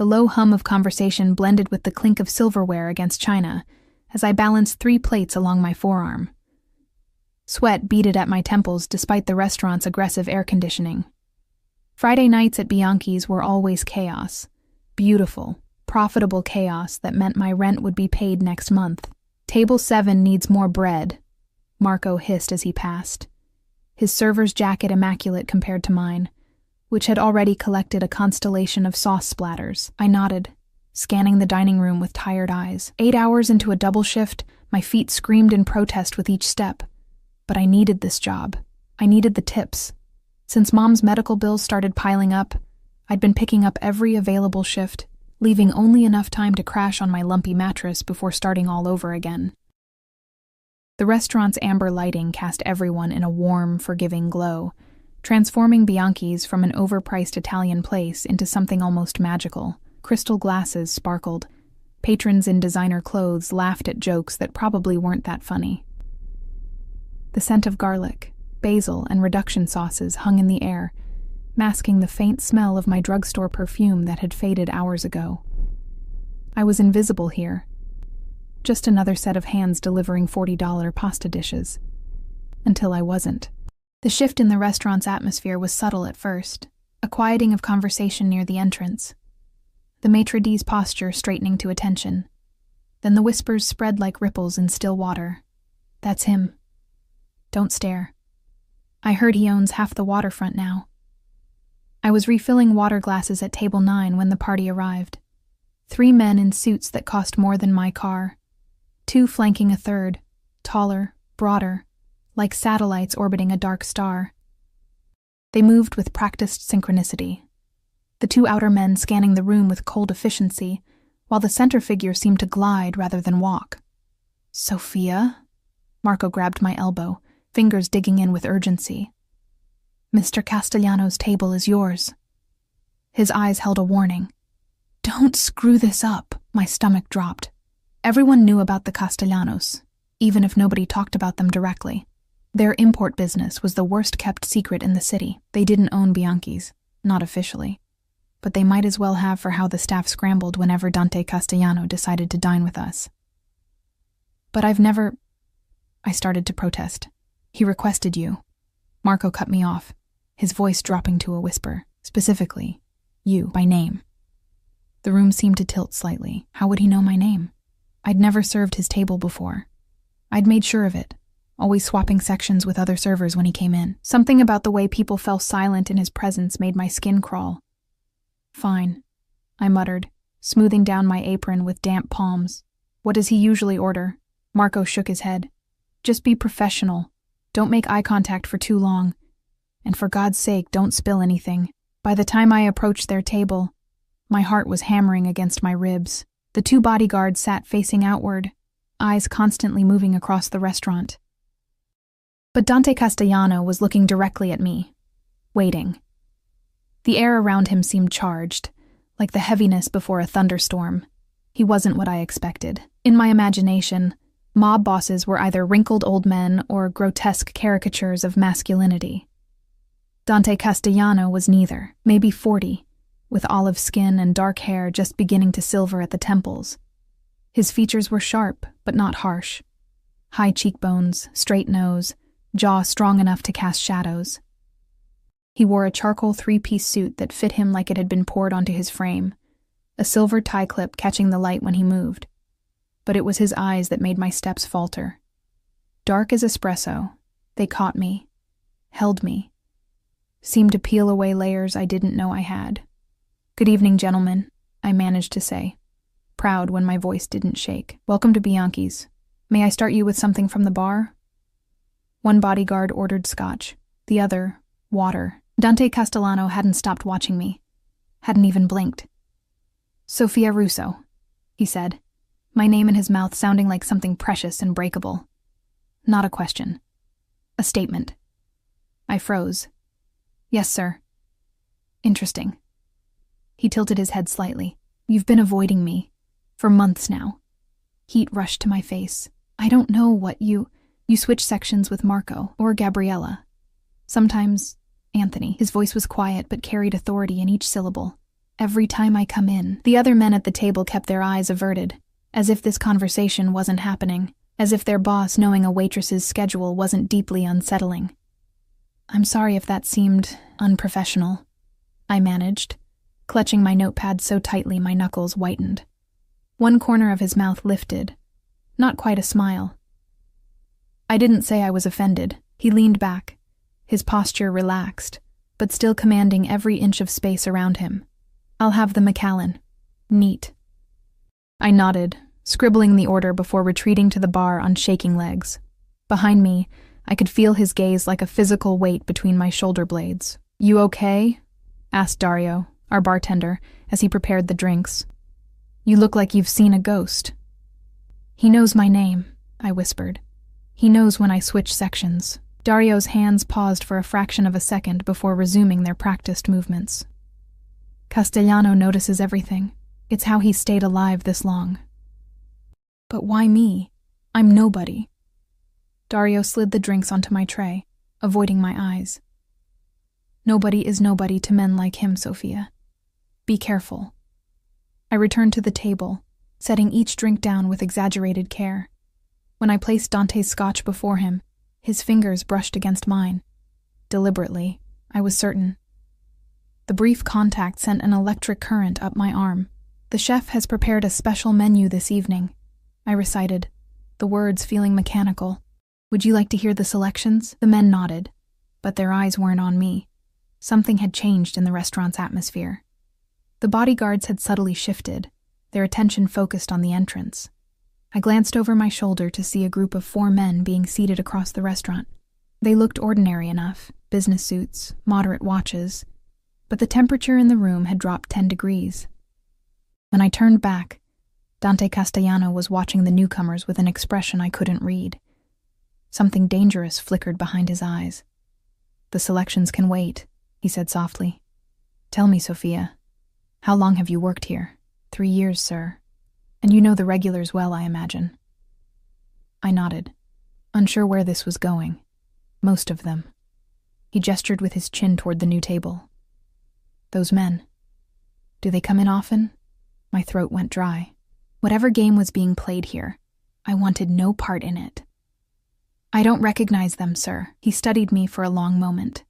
The low hum of conversation blended with the clink of silverware against china as I balanced 3 plates along my forearm. Sweat beaded at my temples despite the restaurant's aggressive air conditioning. Friday nights at Bianchi's were always chaos. Beautiful, profitable chaos that meant my rent would be paid next month. "Table 7 needs more bread," Marco hissed as he passed, his server's jacket immaculate compared to mine, which had already collected a constellation of sauce splatters. I nodded, scanning the dining room with tired eyes. 8 hours into a double shift, my feet screamed in protest with each step. But I needed this job. I needed the tips. Since Mom's medical bills started piling up, I'd been picking up every available shift, leaving only enough time to crash on my lumpy mattress before starting all over again. The restaurant's amber lighting cast everyone in a warm, forgiving glow, transforming Bianchi's from an overpriced Italian place into something almost magical. Crystal glasses sparkled. Patrons in designer clothes laughed at jokes that probably weren't that funny. The scent of garlic, basil, and reduction sauces hung in the air, masking the faint smell of my drugstore perfume that had faded hours ago. I was invisible here. Just another set of hands delivering $40 pasta dishes. Until I wasn't. The shift in the restaurant's atmosphere was subtle at first, a quieting of conversation near the entrance. The maitre d's' posture straightening to attention. Then the whispers spread like ripples in still water. "That's him. Don't stare. I heard he owns half the waterfront now." I was refilling water glasses at table 9 when the party arrived. 3 men in suits that cost more than my car. 2 flanking a third, taller, broader, like satellites orbiting a dark star. They moved with practiced synchronicity. The 2 outer men scanning the room with cold efficiency, while the center figure seemed to glide rather than walk. "Sophia?" Marco grabbed my elbow, fingers digging in with urgency. "Mr. Castellano's table is yours." His eyes held a warning. "Don't screw this up." My stomach dropped. Everyone knew about the Castellanos, even if nobody talked about them directly. Their import business was the worst-kept secret in the city. They didn't own Bianchi's, not officially. But they might as well have for how the staff scrambled whenever Dante Castellano decided to dine with us. "But I've never—" I started to protest. "He requested you." Marco cut me off, his voice dropping to a whisper. Specifically, you, by name. The room seemed to tilt slightly. How would he know my name? I'd never served his table before. I'd made sure of it, always swapping sections with other servers when he came in. Something about the way people fell silent in his presence made my skin crawl. "Fine," I muttered, smoothing down my apron with damp palms. "What does he usually order?" Marco shook his head. "Just be professional. Don't make eye contact for too long. And for God's sake, don't spill anything." By the time I approached their table, my heart was hammering against my ribs. The 2 bodyguards sat facing outward, eyes constantly moving across the restaurant. But Dante Castellano was looking directly at me, waiting. The air around him seemed charged, like the heaviness before a thunderstorm. He wasn't what I expected. In my imagination, mob bosses were either wrinkled old men or grotesque caricatures of masculinity. Dante Castellano was neither, maybe 40, with olive skin and dark hair just beginning to silver at the temples. His features were sharp, but not harsh. High cheekbones, straight nose, jaw strong enough to cast shadows. He wore a charcoal 3-piece suit that fit him like it had been poured onto his frame, a silver tie clip catching the light when he moved. But it was his eyes that made my steps falter. Dark as espresso, they caught me, held me, seemed to peel away layers I didn't know I had. "Good evening, gentlemen," I managed to say, proud when my voice didn't shake. "Welcome to Bianchi's. May I start you with something from the bar?" One bodyguard ordered scotch, the other, water. Dante Castellano hadn't stopped watching me, hadn't even blinked. "Sophia Russo," he said, my name in his mouth sounding like something precious and breakable. Not a question. A statement. I froze. "Yes, sir." "Interesting." He tilted his head slightly. "You've been avoiding me. For months now." Heat rushed to my face. "I don't know what you switch sections with Marco, or Gabriella. Sometimes Anthony." His voice was quiet but carried authority in each syllable. Every time I come in, the other men at the table kept their eyes averted, as if this conversation wasn't happening, as if their boss knowing a waitress's schedule wasn't deeply unsettling. I'm sorry if that seemed unprofessional, I managed, clutching my notepad so tightly my knuckles whitened. One corner of his mouth lifted, not quite a smile. I didn't say I was offended. He leaned back, his posture relaxed, but still commanding every inch of space around him. I'll have the Macallan. Neat. I nodded, scribbling the order before retreating to the bar on shaking legs. Behind me, I could feel his gaze like a physical weight between my shoulder blades. You okay? Asked Dario, our bartender, as he prepared the drinks. You look like you've seen a ghost. He knows my name, I whispered. He knows when I switch sections. Dario's hands paused for a fraction of a second before resuming their practiced movements. Castellano notices everything. It's how he stayed alive this long. But why me? I'm nobody. Dario slid the drinks onto my tray, avoiding my eyes. Nobody is nobody to men like him, Sophia. Be careful. I returned to the table, setting each drink down with exaggerated care. When I placed Dante's scotch before him, his fingers brushed against mine. Deliberately, I was certain. The brief contact sent an electric current up my arm. The chef has prepared a special menu this evening, I recited, the words feeling mechanical. Would you like to hear the selections? The men nodded, but their eyes weren't on me. Something had changed in the restaurant's atmosphere. The bodyguards had subtly shifted, their attention focused on the entrance. I glanced over my shoulder to see a group of 4 men being seated across the restaurant. They looked ordinary enough, business suits, moderate watches, but the temperature in the room had dropped 10 degrees. When I turned back, Dante Castellano was watching the newcomers with an expression I couldn't read. Something dangerous flickered behind his eyes. The selections can wait, he said softly. Tell me, Sophia, how long have you worked here? 3 years, sir. And you know the regulars well, I imagine. I nodded, unsure where this was going. Most of them. He gestured with his chin toward the new table. Those men. Do they come in often? My throat went dry. Whatever game was being played here, I wanted no part in it. I don't recognize them, sir. He studied me for a long moment,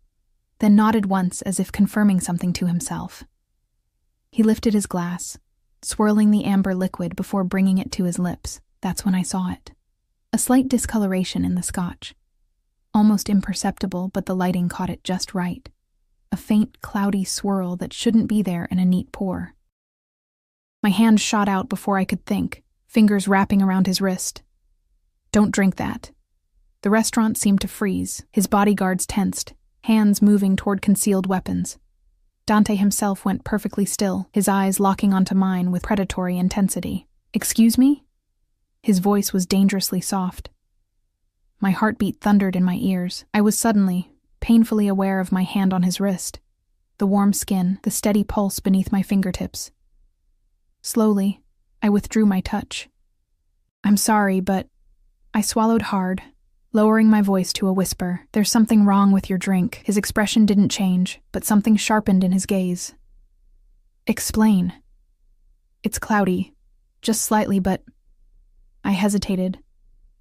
then nodded once as if confirming something to himself. He lifted his glass, swirling the amber liquid before bringing it to his lips. That's when I saw it. A slight discoloration in the scotch. Almost imperceptible, but the lighting caught it just right. A faint, cloudy swirl that shouldn't be there in a neat pour. My hand shot out before I could think, fingers wrapping around his wrist. Don't drink that. The restaurant seemed to freeze, his bodyguards tensed, hands moving toward concealed weapons. Dante himself went perfectly still, his eyes locking onto mine with predatory intensity. Excuse me? His voice was dangerously soft. My heartbeat thundered in my ears. I was suddenly, painfully aware of my hand on his wrist, the warm skin, the steady pulse beneath my fingertips. Slowly, I withdrew my touch. I'm sorry, but I swallowed hard, lowering my voice to a whisper. There's something wrong with your drink. His expression didn't change, but something sharpened in his gaze. Explain. It's cloudy, just slightly, but... I hesitated,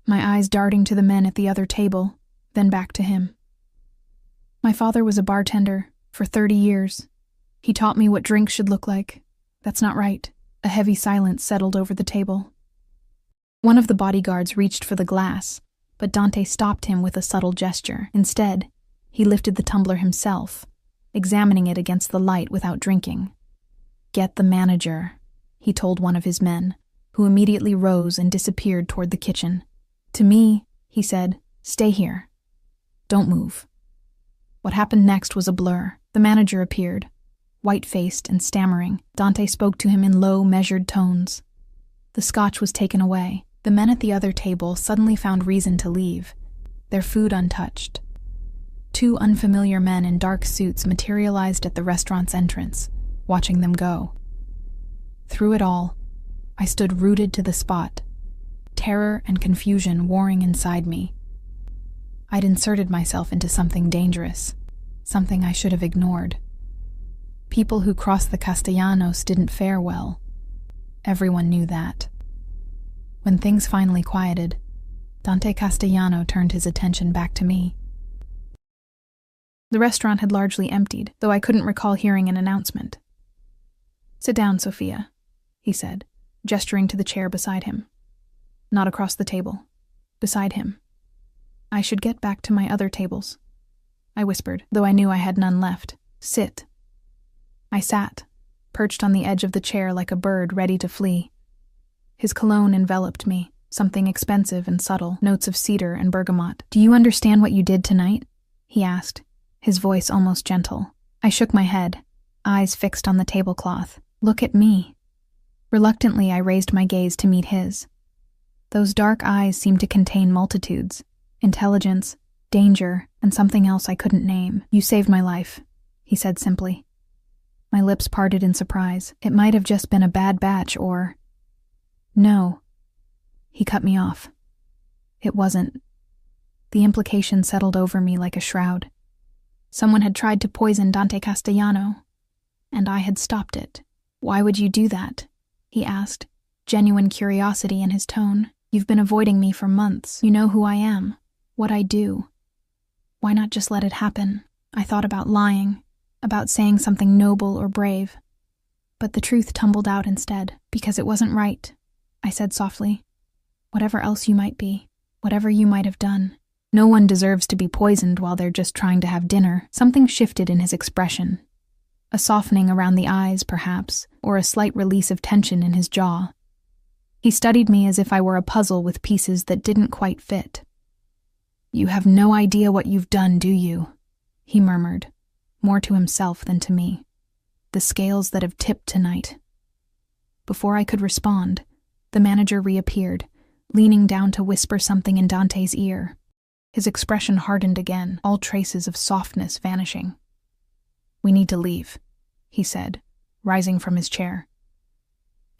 my eyes darting to the men at the other table, then back to him. My father was a bartender for 30 years. He taught me what drinks should look like. That's not right. A heavy silence settled over the table. One of the bodyguards reached for the glass, but Dante stopped him with a subtle gesture. Instead, he lifted the tumbler himself, examining it against the light without drinking. Get the manager, he told one of his men, who immediately rose and disappeared toward the kitchen. To me, he said, stay here. Don't move. What happened next was a blur. The manager appeared, white-faced and stammering. Dante spoke to him in low, measured tones. The scotch was taken away. The men at the other table suddenly found reason to leave, their food untouched. 2 unfamiliar men in dark suits materialized at the restaurant's entrance, watching them go. Through it all, I stood rooted to the spot, terror and confusion warring inside me. I'd inserted myself into something dangerous, something I should have ignored. People who crossed the Castellanos didn't fare well. Everyone knew that. When things finally quieted, Dante Castellano turned his attention back to me. The restaurant had largely emptied, though I couldn't recall hearing an announcement. "Sit down, Sophia," he said, gesturing to the chair beside him. Not across the table. Beside him. "I should get back to my other tables," I whispered, though I knew I had none left. "Sit." I sat, perched on the edge of the chair like a bird ready to flee. His cologne enveloped me, something expensive and subtle, notes of cedar and bergamot. "Do you understand what you did tonight?" he asked, his voice almost gentle. I shook my head, eyes fixed on the tablecloth. "Look at me." Reluctantly, I raised my gaze to meet his. Those dark eyes seemed to contain multitudes, intelligence, danger, and something else I couldn't name. "You saved my life," he said simply. My lips parted in surprise. It might have just been a bad batch or... No. He cut me off. It wasn't. The implication settled over me like a shroud. Someone had tried to poison Dante Castellano, and I had stopped it. "Why would you do that?" he asked, genuine curiosity in his tone. "You've been avoiding me for months. You know who I am, what I do. Why not just let it happen?" I thought about lying, about saying something noble or brave. But the truth tumbled out instead, because it wasn't right, I said softly. "Whatever else you might be, whatever you might have done, no one deserves to be poisoned while they're just trying to have dinner." Something shifted in his expression. A softening around the eyes, perhaps, or a slight release of tension in his jaw. He studied me as if I were a puzzle with pieces that didn't quite fit. "You have no idea what you've done, do you?" he murmured, more to himself than to me. "The scales that have tipped tonight." Before I could respond, the manager reappeared, leaning down to whisper something in Dante's ear. His expression hardened again, all traces of softness vanishing. "We need to leave," he said, rising from his chair.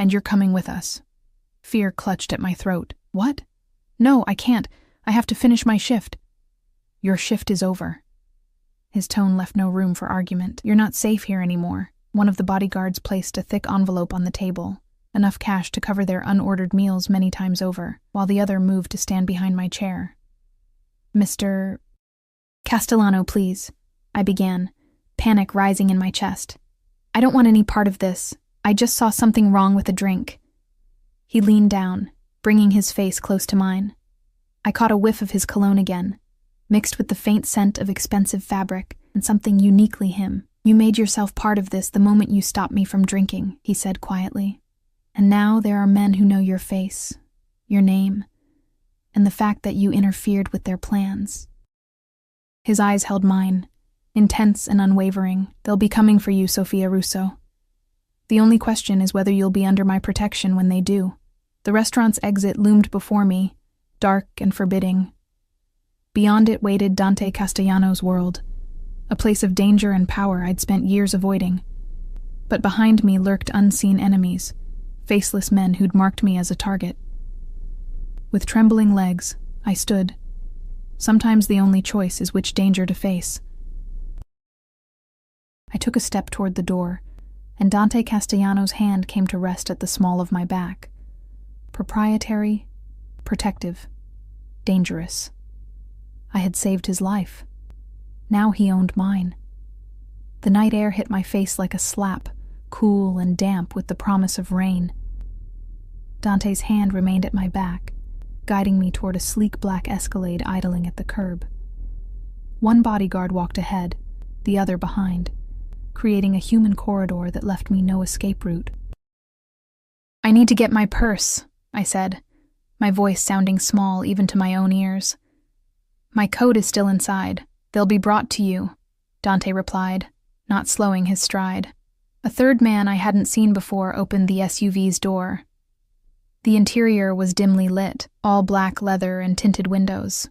"And you're coming with us." Fear clutched at my throat. "What? No, I can't. I have to finish my shift." "Your shift is over." His tone left no room for argument. "You're not safe here anymore." One of the bodyguards placed a thick envelope on the table, enough cash to cover their unordered meals many times over, while the other moved to stand behind my chair. "Mr. Castellano, please," I began, panic rising in my chest. "I don't want any part of this. I just saw something wrong with a drink." He leaned down, bringing his face close to mine. I caught a whiff of his cologne again, mixed with the faint scent of expensive fabric and something uniquely him. "You made yourself part of this the moment you stopped me from drinking," he said quietly. "And now there are men who know your face, your name, and the fact that you interfered with their plans." His eyes held mine, intense and unwavering. "They'll be coming for you, Sophia Russo. The only question is whether you'll be under my protection when they do." The restaurant's exit loomed before me, dark and forbidding. Beyond it waited Dante Castellano's world, a place of danger and power I'd spent years avoiding. But behind me lurked unseen enemies, faceless men who'd marked me as a target. With trembling legs, I stood. Sometimes the only choice is which danger to face. I took a step toward the door, and Dante Castellano's hand came to rest at the small of my back. Proprietary, protective, dangerous. I had saved his life. Now he owned mine. The night air hit my face like a slap, cool and damp with the promise of rain. Dante's hand remained at my back, guiding me toward a sleek black Escalade idling at the curb. One bodyguard walked ahead, the other behind, creating a human corridor that left me no escape route. "I need to get my purse," I said, my voice sounding small even to my own ears. "My coat is still inside. They'll be brought to you," Dante replied, not slowing his stride. A third man I hadn't seen before opened the SUV's door. The interior was dimly lit, all black leather and tinted windows.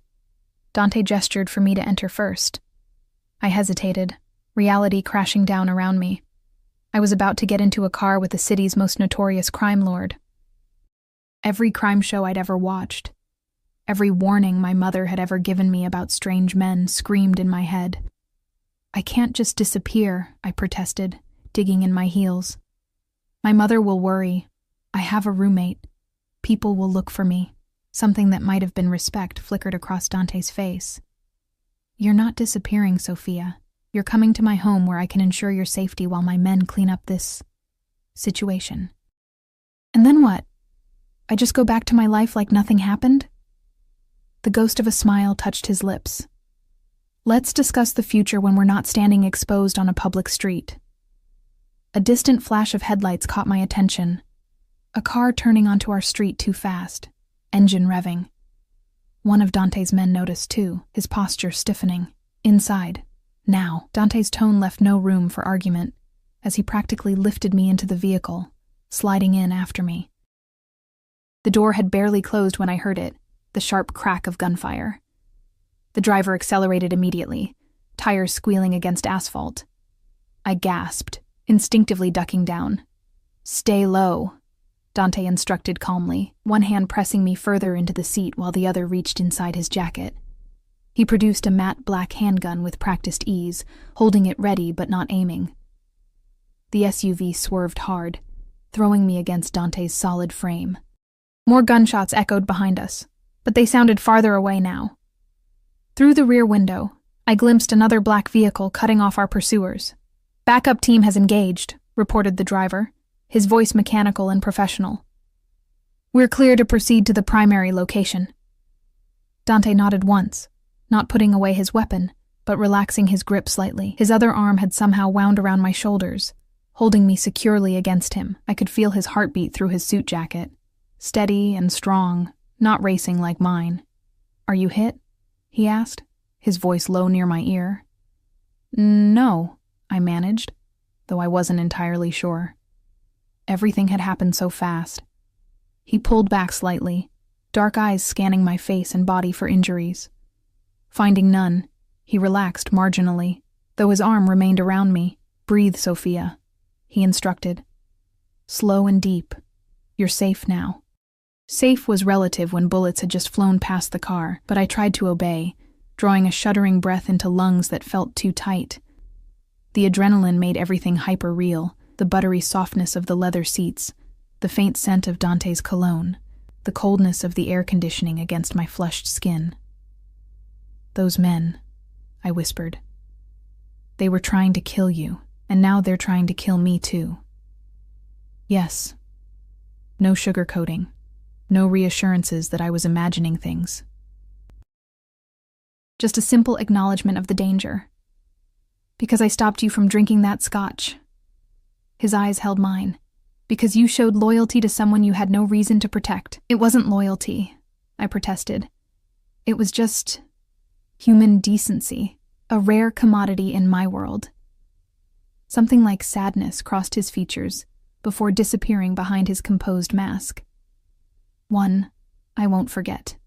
Dante gestured for me to enter first. I hesitated, reality crashing down around me. I was about to get into a car with the city's most notorious crime lord. Every crime show I'd ever watched, every warning my mother had ever given me about strange men screamed in my head. "I can't just disappear," I protested, digging in my heels. My mother will worry. I have a roommate. People will look for me. Something that might have been respect flickered across Dante's face. You're not disappearing, Sophia. You're coming to my home where I can ensure your safety while my men clean up this situation. And then what? I just go back to my life like nothing happened? The ghost of a smile touched his lips. Let's discuss the future when we're not standing exposed on a public street. A distant flash of headlights caught my attention. A car turning onto our street too fast, engine revving. One of Dante's men noticed too, his posture stiffening. Inside. Now. Dante's tone left no room for argument, as he practically lifted me into the vehicle, sliding in after me. The door had barely closed when I heard it, the sharp crack of gunfire. The driver accelerated immediately, tires squealing against asphalt. I gasped, instinctively ducking down. Stay low, Dante instructed calmly, one hand pressing me further into the seat while the other reached inside his jacket. He produced a matte black handgun with practiced ease, holding it ready but not aiming. The SUV swerved hard, throwing me against Dante's solid frame. More gunshots echoed behind us, but they sounded farther away now. Through the rear window, I glimpsed another black vehicle cutting off our pursuers. Backup team has engaged, reported the driver, his voice mechanical and professional. We're clear to proceed to the primary location. Dante nodded once, not putting away his weapon, but relaxing his grip slightly. His other arm had somehow wound around my shoulders, holding me securely against him. I could feel his heartbeat through his suit jacket. Steady and strong, not racing like mine. Are you hit? He asked, his voice low near my ear. No, I managed, though I wasn't entirely sure. Everything had happened so fast. He pulled back slightly, dark eyes scanning my face and body for injuries. Finding none, he relaxed marginally, though his arm remained around me. Breathe, Sophia, he instructed. Slow and deep. You're safe now. Safe was relative when bullets had just flown past the car, but I tried to obey, drawing a shuddering breath into lungs that felt too tight. The adrenaline made everything hyper-real, the buttery softness of the leather seats, the faint scent of Dante's cologne, the coldness of the air conditioning against my flushed skin. Those men, I whispered. They were trying to kill you, and now they're trying to kill me too. Yes. No sugarcoating. No reassurances that I was imagining things. Just a simple acknowledgement of the danger. Because I stopped you from drinking that scotch. His eyes held mine. Because you showed loyalty to someone you had no reason to protect. It wasn't loyalty, I protested. It was just human decency, a rare commodity in my world. Something like sadness crossed his features before disappearing behind his composed mask. One I won't forget.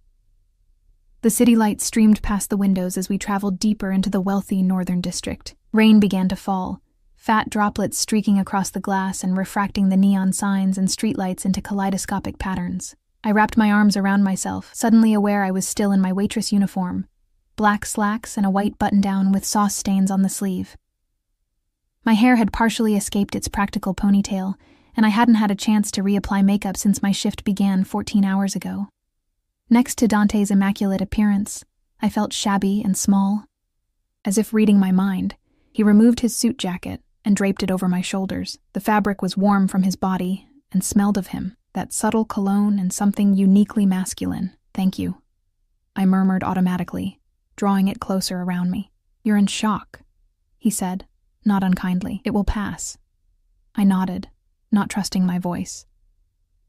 The city lights streamed past the windows as we traveled deeper into the wealthy northern district. Rain began to fall, fat droplets streaking across the glass and refracting the neon signs and streetlights into kaleidoscopic patterns. I wrapped my arms around myself, suddenly aware I was still in my waitress uniform, black slacks and a white button-down with sauce stains on the sleeve. My hair had partially escaped its practical ponytail, and I hadn't had a chance to reapply makeup since my shift began 14 hours ago. Next to Dante's immaculate appearance, I felt shabby and small. As if reading my mind, he removed his suit jacket and draped it over my shoulders. The fabric was warm from his body and smelled of him, that subtle cologne and something uniquely masculine. Thank you, I murmured automatically, drawing it closer around me. You're in shock, he said, not unkindly. It will pass. I nodded, not trusting my voice.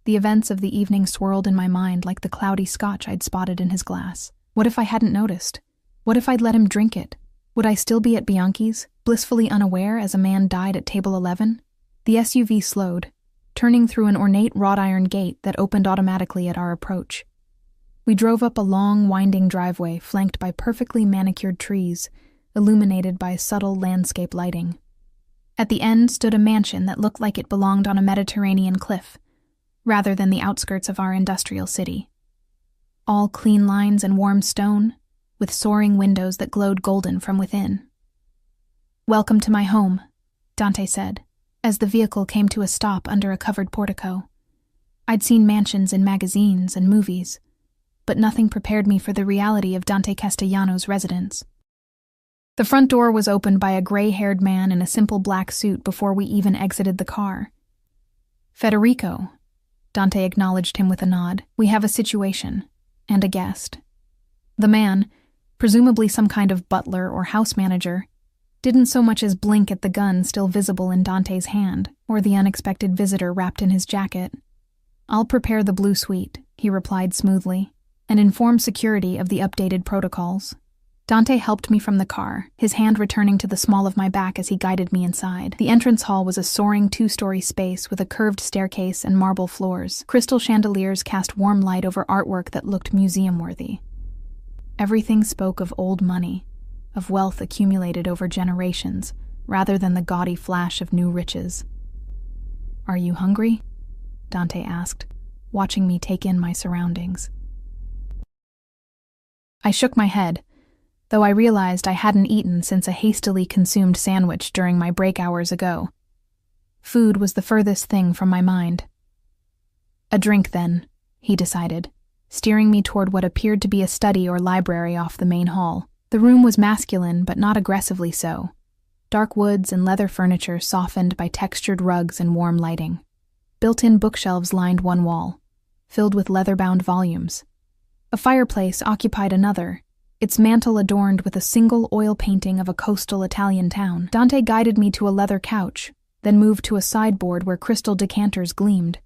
The events of the evening swirled in my mind like the cloudy scotch I'd spotted in his glass. What if I hadn't noticed? What if I'd let him drink it? Would I still be at Bianchi's, blissfully unaware as a man died at table 11? The SUV slowed, turning through an ornate wrought-iron gate that opened automatically at our approach. We drove up a long, winding driveway flanked by perfectly manicured trees, illuminated by subtle landscape lighting. At the end stood a mansion that looked like it belonged on a Mediterranean cliff, rather than the outskirts of our industrial city. All clean lines and warm stone, with soaring windows that glowed golden from within. Welcome to my home, Dante said, as the vehicle came to a stop under a covered portico. I'd seen mansions in magazines and movies, but nothing prepared me for the reality of Dante Castellano's residence. The front door was opened by a gray-haired man in a simple black suit before we even exited the car. "Federico," Dante acknowledged him with a nod. "We have a situation, and a guest." The man, presumably some kind of butler or house manager, didn't so much as blink at the gun still visible in Dante's hand, or the unexpected visitor wrapped in his jacket. "I'll prepare the blue suite," he replied smoothly, "and inform security of the updated protocols." Dante helped me from the car, his hand returning to the small of my back as he guided me inside. The entrance hall was a soaring 2-story space with a curved staircase and marble floors. Crystal chandeliers cast warm light over artwork that looked museum-worthy. Everything spoke of old money, of wealth accumulated over generations, rather than the gaudy flash of new riches. "Are you hungry?" Dante asked, watching me take in my surroundings. I shook my head, though I realized I hadn't eaten since a hastily consumed sandwich during my break hours ago. Food was the furthest thing from my mind. "A drink, then," he decided, steering me toward what appeared to be a study or library off the main hall. The room was masculine, but not aggressively so. Dark woods and leather furniture softened by textured rugs and warm lighting. Built-in bookshelves lined one wall, filled with leather-bound volumes. A fireplace occupied another, its mantel adorned with a single oil painting of a coastal Italian town. Dante guided me to a leather couch, then moved to a sideboard where crystal decanters gleamed.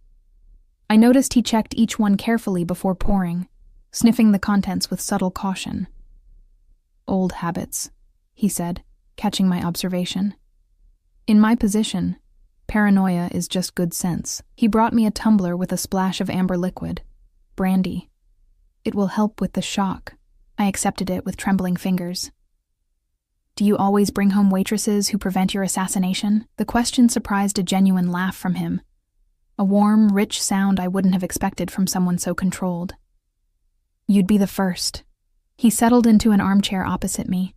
I noticed he checked each one carefully before pouring, sniffing the contents with subtle caution. "Old habits," he said, catching my observation. "In my position, paranoia is just good sense." He brought me a tumbler with a splash of amber liquid, brandy. "It will help with the shock." I accepted it with trembling fingers. "Do you always bring home waitresses who prevent your assassination?" The question surprised a genuine laugh from him, a warm, rich sound I wouldn't have expected from someone so controlled. "You'd be the first." He settled into an armchair opposite me,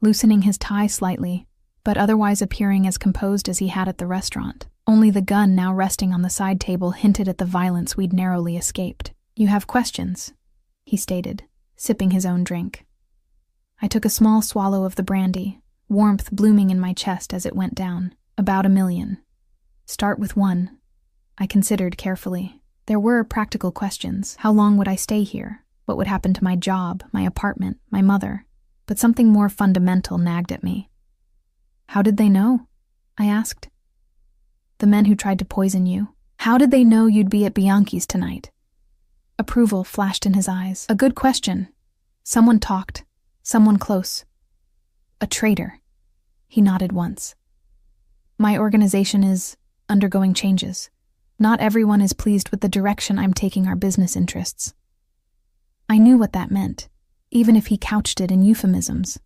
loosening his tie slightly, but otherwise appearing as composed as he had at the restaurant. Only the gun now resting on the side table hinted at the violence we'd narrowly escaped. "You have questions," he stated, sipping his own drink. I took a small swallow of the brandy, warmth blooming in my chest as it went down. "About 1,000,000. Start with one." I considered carefully. There were practical questions. How long would I stay here? What would happen to my job, my apartment, my mother? But something more fundamental nagged at me. "How did they know?" I asked. "The men who tried to poison you. How did they know you'd be at Bianchi's tonight?" Approval flashed in his eyes. "A good question. Someone talked. Someone close. A traitor." He nodded once. "My organization is undergoing changes. Not everyone is pleased with the direction I'm taking our business interests." I knew what that meant, even if he couched it in euphemisms.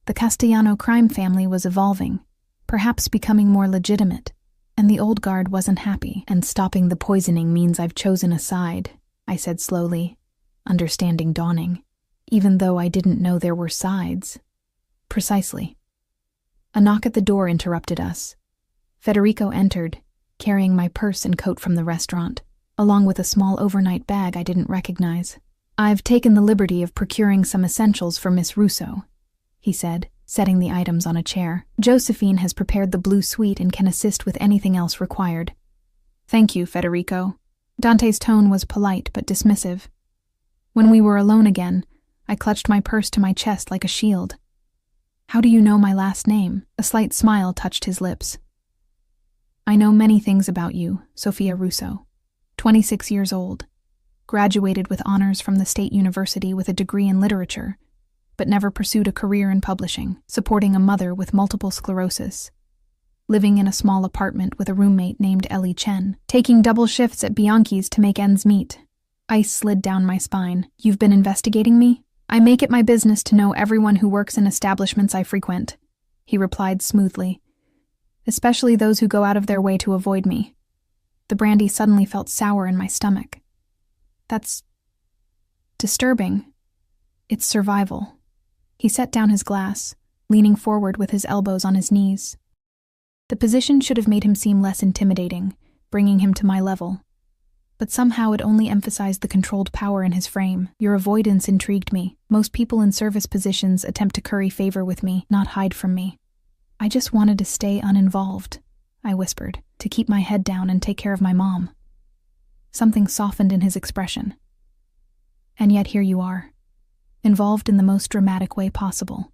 The Castellano crime family was evolving, perhaps becoming more legitimate, and the old guard wasn't happy. "And stopping the poisoning means I've chosen a side," I said slowly, understanding dawning, even though I didn't know there were sides. "Precisely." A knock at the door interrupted us. Federico entered, carrying my purse and coat from the restaurant, along with a small overnight bag I didn't recognize. "I've taken the liberty of procuring some essentials for Miss Russo," he said, setting the items on a chair. "Josephine has prepared the blue suite and can assist with anything else required." "Thank you, Federico." Dante's tone was polite but dismissive. When we were alone again, I clutched my purse to my chest like a shield. "How do you know my last name?" A slight smile touched his lips. "I know many things about you, Sophia Russo. 26 years old. Graduated with honors from the State University with a degree in literature, but never pursued a career in publishing, supporting a mother with multiple sclerosis. Living in a small apartment with a roommate named Ellie Chen, taking double shifts at Bianchi's to make ends meet." Ice slid down my spine. "You've been investigating me?" "I make it my business to know everyone who works in establishments I frequent," he replied smoothly, "especially those who go out of their way to avoid me." The brandy suddenly felt sour in my stomach. "That's disturbing. It's survival." He set down his glass, leaning forward with his elbows on his knees. The position should have made him seem less intimidating, bringing him to my level. But somehow it only emphasized the controlled power in his frame. Your avoidance intrigued me. Most people in service positions attempt to curry favor with me, not hide from me. I just wanted to stay uninvolved, I whispered, to keep my head down and take care of my mom. Something softened in his expression. And yet here you are, involved in the most dramatic way possible.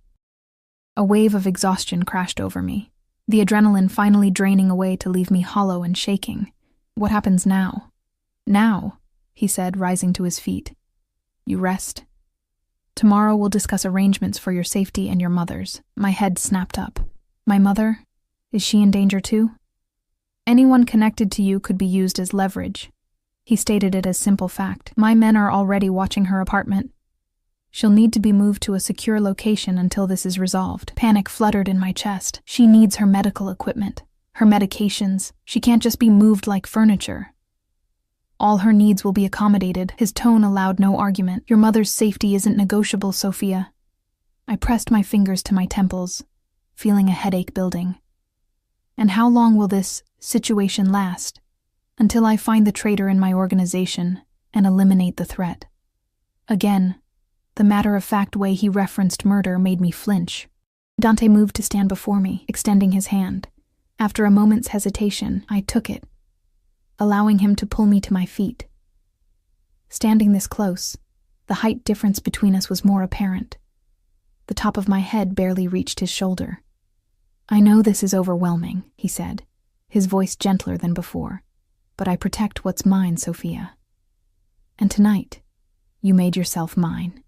A wave of exhaustion crashed over me, the adrenaline finally draining away to leave me hollow and shaking. What happens now? Now, he said, rising to his feet. You rest. Tomorrow we'll discuss arrangements for your safety and your mother's. My head snapped up. My mother? Is she in danger too? Anyone connected to you could be used as leverage. He stated it as simple fact. My men are already watching her apartment. She'll need to be moved to a secure location until this is resolved. Panic fluttered in my chest. She needs her medical equipment, her medications. She can't just be moved like furniture. All her needs will be accommodated. His tone allowed no argument. Your mother's safety isn't negotiable, Sophia. I pressed my fingers to my temples, feeling a headache building. And how long will this situation last? Until I find the traitor in my organization and eliminate the threat. Again, the matter-of-fact way he referenced murder made me flinch. Dante moved to stand before me, extending his hand. After a moment's hesitation, I took it, allowing him to pull me to my feet. Standing this close, the height difference between us was more apparent. The top of my head barely reached his shoulder. I know this is overwhelming, he said, his voice gentler than before, but I protect what's mine, Sophia. And tonight, you made yourself mine.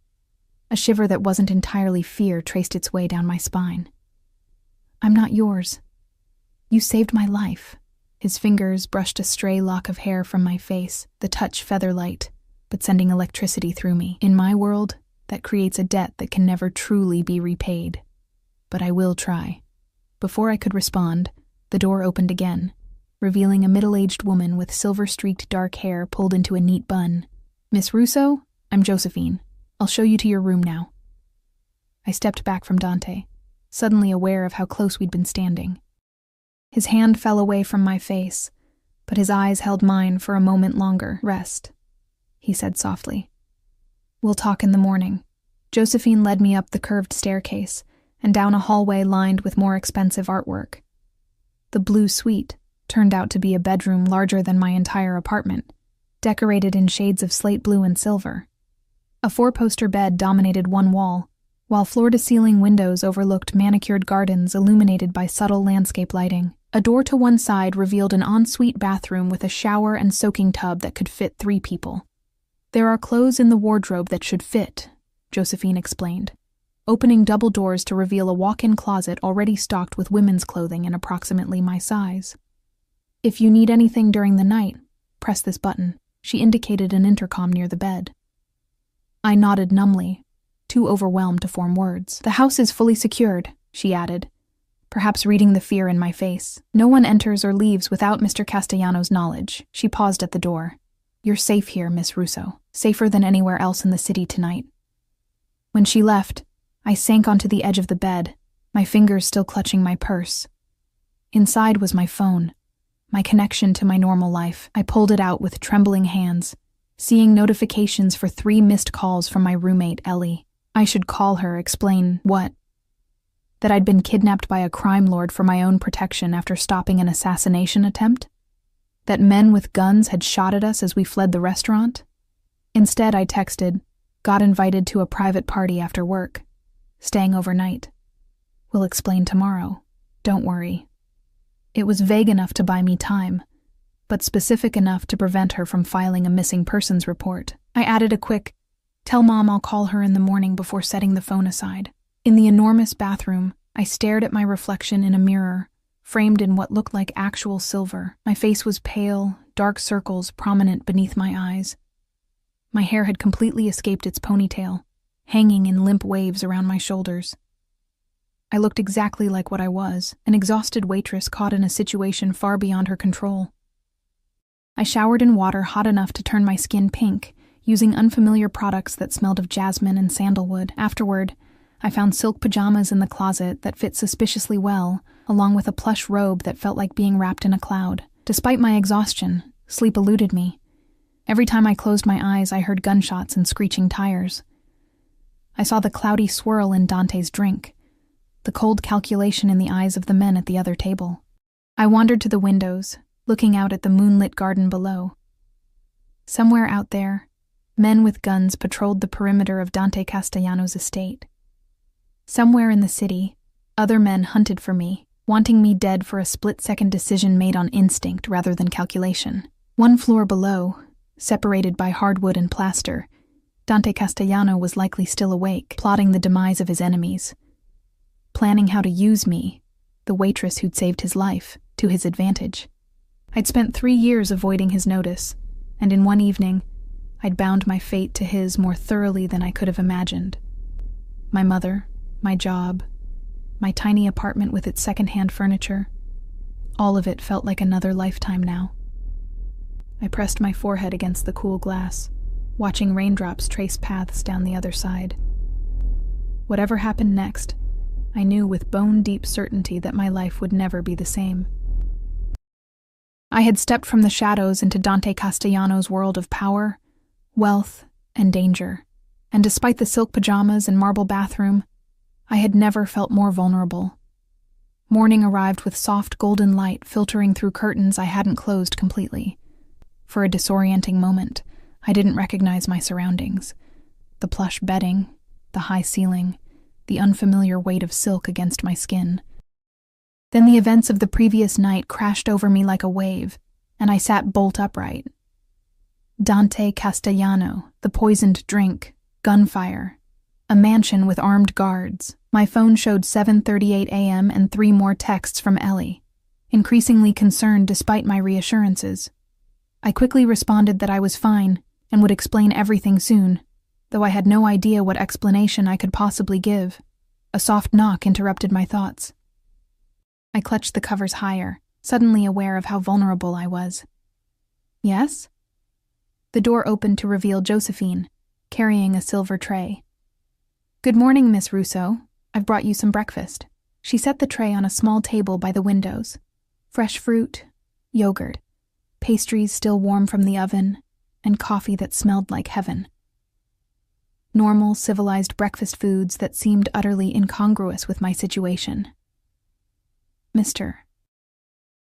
A shiver that wasn't entirely fear traced its way down my spine. I'm not yours. You saved my life. His fingers brushed a stray lock of hair from my face, the touch feather-light, but sending electricity through me. In my world, that creates a debt that can never truly be repaid. But I will try. Before I could respond, the door opened again, revealing a middle-aged woman with silver-streaked dark hair pulled into a neat bun. Miss Russo, I'm Josephine. I'll show you to your room now. I stepped back from Dante, suddenly aware of how close we'd been standing. His hand fell away from my face, but his eyes held mine for a moment longer. Rest, he said softly. We'll talk in the morning. Josephine led me up the curved staircase and down a hallway lined with more expensive artwork. The blue suite turned out to be a bedroom larger than my entire apartment, decorated in shades of slate blue and silver. A 4-poster bed dominated one wall, while floor-to-ceiling windows overlooked manicured gardens illuminated by subtle landscape lighting. A door to one side revealed an ensuite bathroom with a shower and soaking tub that could fit 3 people. There are clothes in the wardrobe that should fit, Josephine explained, opening double doors to reveal a walk-in closet already stocked with women's clothing in approximately my size. If you need anything during the night, press this button. She indicated an intercom near the bed. I nodded numbly, too overwhelmed to form words. The house is fully secured, she added, perhaps reading the fear in my face. No one enters or leaves without Mr. Castellano's knowledge. She paused at the door. You're safe here, Miss Russo. Safer than anywhere else in the city tonight. When she left, I sank onto the edge of the bed, my fingers still clutching my purse. Inside was my phone, my connection to my normal life. I pulled it out with trembling hands, seeing notifications for 3 missed calls from my roommate, Ellie. I should call her, explain what? That I'd been kidnapped by a crime lord for my own protection after stopping an assassination attempt? That men with guns had shot at us as we fled the restaurant? Instead, I texted, got invited to a private party after work, staying overnight. We'll explain tomorrow. Don't worry. It was vague enough to buy me time, but specific enough to prevent her from filing a missing persons report. I added a quick, tell Mom I'll call her in the morning before setting the phone aside. In the enormous bathroom, I stared at my reflection in a mirror, framed in what looked like actual silver. My face was pale, dark circles prominent beneath my eyes. My hair had completely escaped its ponytail, hanging in limp waves around my shoulders. I looked exactly like what I was, an exhausted waitress caught in a situation far beyond her control. I showered in water hot enough to turn my skin pink, using unfamiliar products that smelled of jasmine and sandalwood. Afterward, I found silk pajamas in the closet that fit suspiciously well, along with a plush robe that felt like being wrapped in a cloud. Despite my exhaustion, sleep eluded me. Every time I closed my eyes, I heard gunshots and screeching tires. I saw the cloudy swirl in Dante's drink, the cold calculation in the eyes of the men at the other table. I wandered to the windows, looking out at the moonlit garden below. Somewhere out there, men with guns patrolled the perimeter of Dante Castellano's estate. Somewhere in the city, other men hunted for me, wanting me dead for a split-second decision made on instinct rather than calculation. One floor below, separated by hardwood and plaster, Dante Castellano was likely still awake, plotting the demise of his enemies, planning how to use me, the waitress who'd saved his life, to his advantage. I'd spent 3 years avoiding his notice, and in one evening, I'd bound my fate to his more thoroughly than I could have imagined. My mother, my job, my tiny apartment with its second-hand furniture, all of it felt like another lifetime now. I pressed my forehead against the cool glass, watching raindrops trace paths down the other side. Whatever happened next, I knew with bone-deep certainty that my life would never be the same. I had stepped from the shadows into Dante Castellano's world of power, wealth, and danger, and despite the silk pajamas and marble bathroom, I had never felt more vulnerable. Morning arrived with soft golden light filtering through curtains I hadn't closed completely. For a disorienting moment, I didn't recognize my surroundings. The plush bedding, the high ceiling, the unfamiliar weight of silk against my skin. Then the events of the previous night crashed over me like a wave, and I sat bolt upright. Dante Castellano, the poisoned drink, gunfire, a mansion with armed guards. My phone showed 7:38 a.m. and 3 more texts from Ellie, increasingly concerned despite my reassurances. I quickly responded that I was fine and would explain everything soon, though I had no idea what explanation I could possibly give. A soft knock interrupted my thoughts. I clutched the covers higher, suddenly aware of how vulnerable I was. Yes? The door opened to reveal Josephine, carrying a silver tray. Good morning, Miss Russo. I've brought you some breakfast. She set the tray on a small table by the windows. Fresh fruit, yogurt, pastries still warm from the oven, and coffee that smelled like heaven. Normal, civilized breakfast foods that seemed utterly incongruous with my situation. Mr.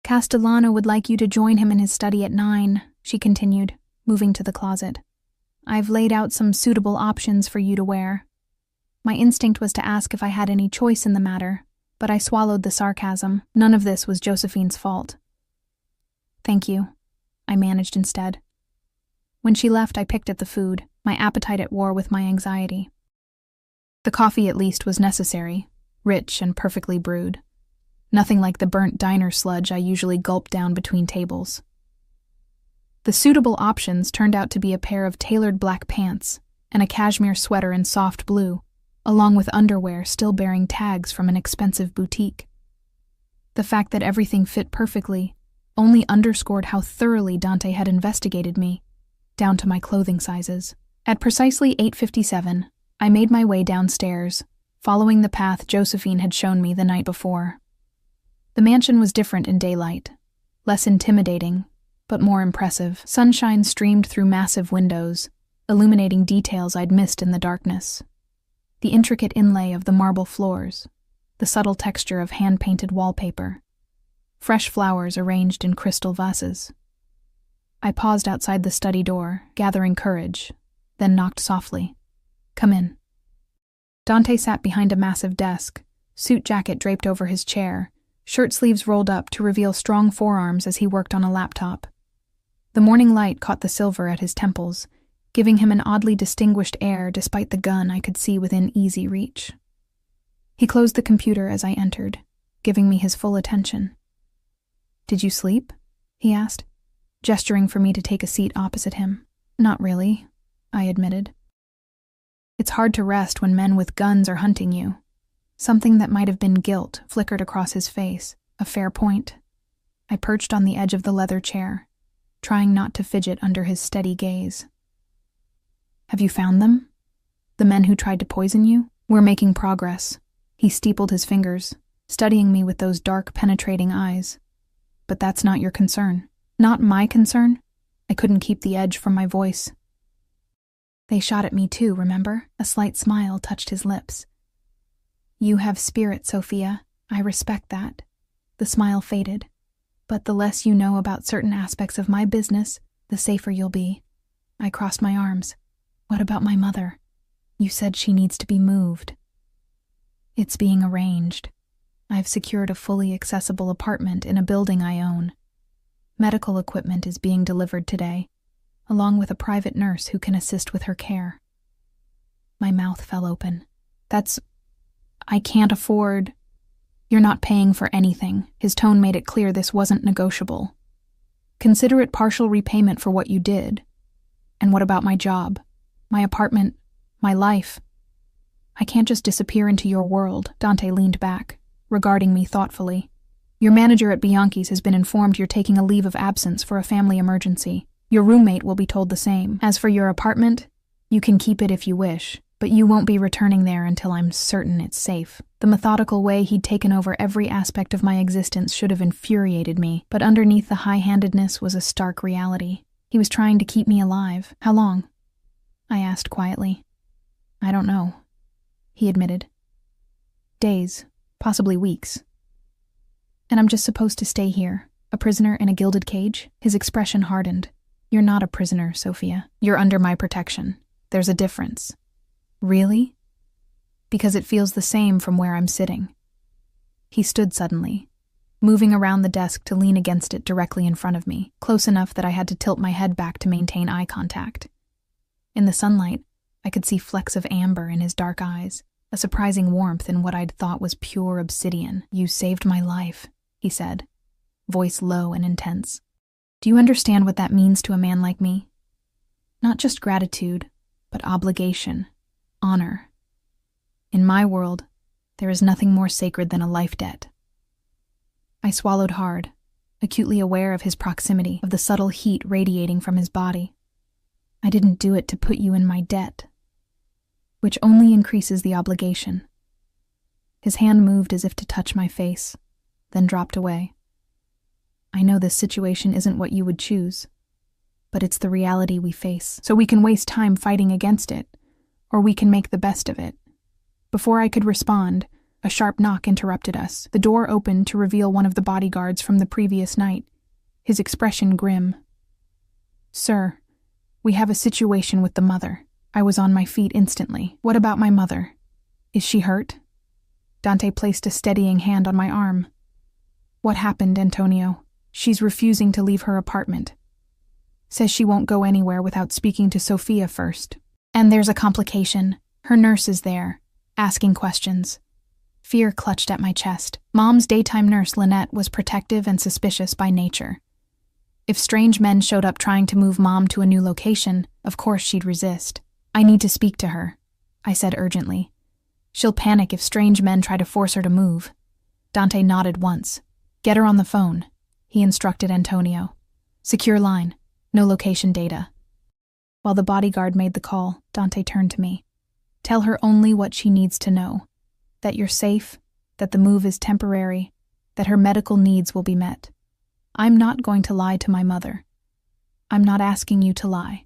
Castellano would like you to join him in his study at 9, she continued, moving to the closet. I've laid out some suitable options for you to wear. My instinct was to ask if I had any choice in the matter, but I swallowed the sarcasm. None of this was Josephine's fault. Thank you, I managed instead. When she left, I picked at the food, my appetite at war with my anxiety. The coffee at least was necessary, rich and perfectly brewed. Nothing like the burnt diner sludge I usually gulp down between tables. The suitable options turned out to be a pair of tailored black pants and a cashmere sweater in soft blue, along with underwear still bearing tags from an expensive boutique. The fact that everything fit perfectly only underscored how thoroughly Dante had investigated me, down to my clothing sizes. At precisely 8:57, I made my way downstairs, following the path Josephine had shown me the night before. The mansion was different in daylight, less intimidating, but more impressive. Sunshine streamed through massive windows, illuminating details I'd missed in the darkness. The intricate inlay of the marble floors, the subtle texture of hand-painted wallpaper, fresh flowers arranged in crystal vases. I paused outside the study door, gathering courage, then knocked softly. Come in. Dante sat behind a massive desk, suit jacket draped over his chair, shirt sleeves rolled up to reveal strong forearms as he worked on a laptop. The morning light caught the silver at his temples, giving him an oddly distinguished air despite the gun I could see within easy reach. He closed the computer as I entered, giving me his full attention. Did you sleep? He asked, gesturing for me to take a seat opposite him. Not really, I admitted. It's hard to rest when men with guns are hunting you. Something that might have been guilt flickered across his face, a fair point. I perched on the edge of the leather chair, trying not to fidget under his steady gaze. Have you found them? The men who tried to poison you? We're making progress. He steepled his fingers, studying me with those dark, penetrating eyes. But that's not your concern. Not my concern? I couldn't keep the edge from my voice. They shot at me too, remember? A slight smile touched his lips. You have spirit, Sophia. I respect that. The smile faded. But the less you know about certain aspects of my business, the safer you'll be. I crossed my arms. What about my mother? You said she needs to be moved. It's being arranged. I've secured a fully accessible apartment in a building I own. Medical equipment is being delivered today, along with a private nurse who can assist with her care. My mouth fell open. I can't afford... You're not paying for anything. His tone made it clear this wasn't negotiable. Consider it partial repayment for what you did. And what about my job? My apartment? My life? I can't just disappear into your world. Dante leaned back, regarding me thoughtfully. Your manager at Bianchi's has been informed you're taking a leave of absence for a family emergency. Your roommate will be told the same. As for your apartment, you can keep it if you wish, but you won't be returning there until I'm certain it's safe. The methodical way he'd taken over every aspect of my existence should have infuriated me, but underneath the high-handedness was a stark reality. He was trying to keep me alive. How long? I asked quietly. I don't know, he admitted. Days, possibly weeks. And I'm just supposed to stay here, a prisoner in a gilded cage? His expression hardened. You're not a prisoner, Sophia. You're under my protection. There's a difference. Really? Because it feels the same from where I'm sitting. He stood suddenly, moving around the desk to lean against it directly in front of me, close enough that I had to tilt my head back to maintain eye contact. In the sunlight, I could see flecks of amber in his dark eyes, a surprising warmth in what I'd thought was pure obsidian. You saved my life, he said, voice low and intense. Do you understand what that means to a man like me? Not just gratitude, but obligation, honor. In my world, there is nothing more sacred than a life debt. I swallowed hard, acutely aware of his proximity, of the subtle heat radiating from his body. I didn't do it to put you in my debt, which only increases the obligation. His hand moved as if to touch my face, then dropped away. I know this situation isn't what you would choose, but it's the reality we face, so we can waste time fighting against it, or we can make the best of it. Before I could respond, a sharp knock interrupted us. The door opened to reveal one of the bodyguards from the previous night, his expression grim. Sir, we have a situation with the mother. I was on my feet instantly. What about my mother? Is she hurt? Dante placed a steadying hand on my arm. What happened, Antonio? She's refusing to leave her apartment. Says she won't go anywhere without speaking to Sophia first. And there's a complication. Her nurse is there, asking questions. Fear clutched at my chest. Mom's daytime nurse, Lynette, was protective and suspicious by nature. If strange men showed up trying to move Mom to a new location, of course she'd resist. I need to speak to her, I said urgently. She'll panic if strange men try to force her to move. Dante nodded once. Get her on the phone, he instructed Antonio. Secure line, no location data. While the bodyguard made the call, Dante turned to me. Tell her only what she needs to know. That you're safe, that the move is temporary, that her medical needs will be met. I'm not going to lie to my mother. I'm not asking you to lie.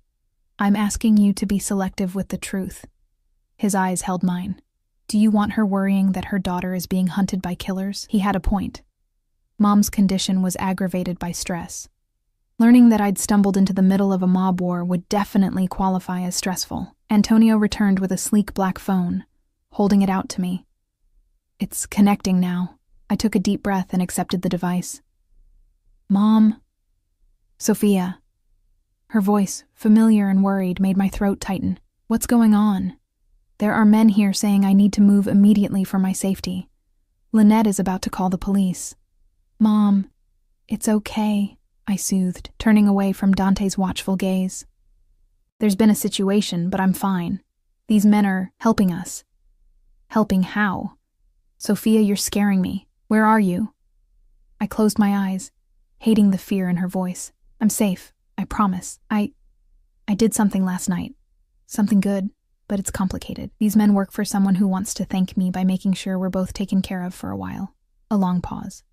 I'm asking you to be selective with the truth. His eyes held mine. Do you want her worrying that her daughter is being hunted by killers? He had a point. Mom's condition was aggravated by stress. Learning that I'd stumbled into the middle of a mob war would definitely qualify as stressful. Antonio returned with a sleek black phone, holding it out to me. It's connecting now. I took a deep breath and accepted the device. Mom. Sophia. Her voice, familiar and worried, made my throat tighten. What's going on? There are men here saying I need to move immediately for my safety. Lynette is about to call the police. Mom, it's okay, I soothed, turning away from Dante's watchful gaze. There's been a situation, but I'm fine. These men are helping us. Helping how? Sophia, you're scaring me. Where are you? I closed my eyes, hating the fear in her voice. I'm safe, I promise. I did something last night. Something good. but it's complicated. These men work for someone who wants to thank me by making sure we're both taken care of for a while. A long pause.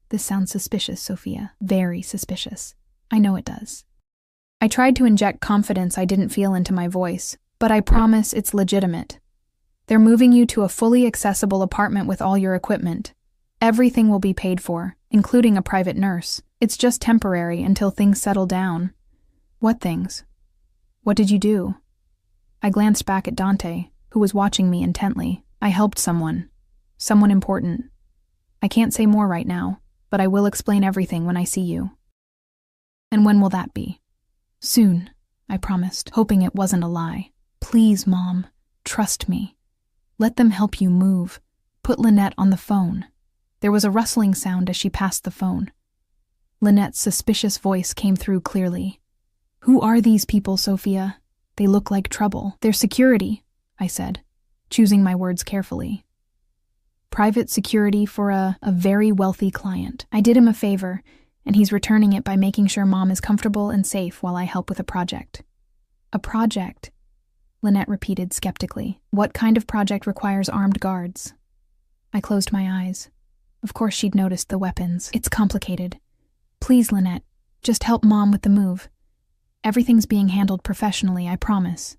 This sounds suspicious, Sophia. Very suspicious. I know it does. I tried to inject confidence I didn't feel into my voice, but I promise it's legitimate. They're moving you to a fully accessible apartment with all your equipment. Everything will be paid for, including a private nurse. It's just temporary until things settle down. What things? What did you do? I glanced back at Dante, who was watching me intently. I helped someone. Someone important. I can't say more right now, but I will explain everything when I see you. And when will that be? Soon, I promised, hoping it wasn't a lie. Please, Mom, trust me. Let them help you move. Put Lynette on the phone. There was a rustling sound as she passed the phone. Lynette's suspicious voice came through clearly. Who are these people, Sophia? They look like trouble. They're security, I said, choosing my words carefully. Private security for a very wealthy client. I did him a favor, and he's returning it by making sure Mom is comfortable and safe while I help with a project. A project? Lynette repeated skeptically. What kind of project requires armed guards? I closed my eyes. Of course she'd noticed the weapons. It's complicated. Please, Lynette, just help Mom with the move. Everything's being handled professionally, I promise.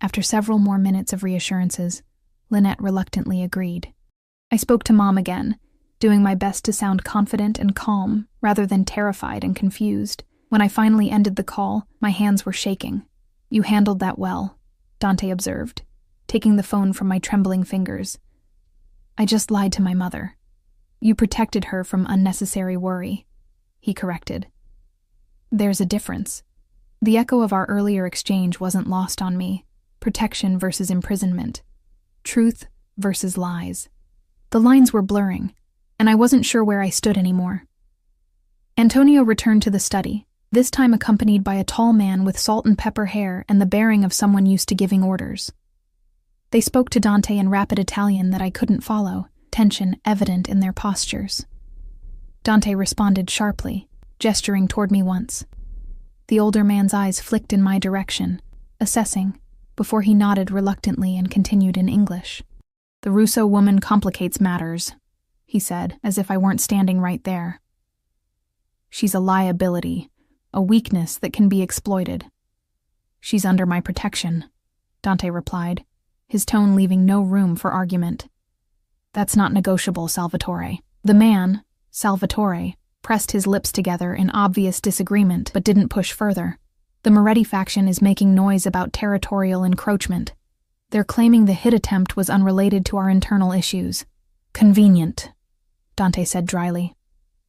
After several more minutes of reassurances, Lynette reluctantly agreed. I spoke to Mom again, doing my best to sound confident and calm rather than terrified and confused. When I finally ended the call, my hands were shaking. You handled that well, Dante observed, taking the phone from my trembling fingers. I just lied to my mother. You protected her from unnecessary worry, he corrected. There's a difference. The echo of our earlier exchange wasn't lost on me. Protection versus imprisonment. Truth versus lies. The lines were blurring, and I wasn't sure where I stood anymore. Antonio returned to the study, this time accompanied by a tall man with salt and pepper hair and the bearing of someone used to giving orders. They spoke to Dante in rapid Italian that I couldn't follow, tension evident in their postures. Dante responded sharply, gesturing toward me once. The older man's eyes flicked in my direction, assessing, before he nodded reluctantly and continued in English. The Russo woman complicates matters, he said, as if I weren't standing right there. She's a liability, a weakness that can be exploited. She's under my protection, Dante replied, his tone leaving no room for argument. That's not negotiable, Salvatore. The man, Salvatore, pressed his lips together in obvious disagreement but didn't push further. The Moretti faction is making noise about territorial encroachment. They're claiming the hit attempt was unrelated to our internal issues. Convenient, Dante said dryly.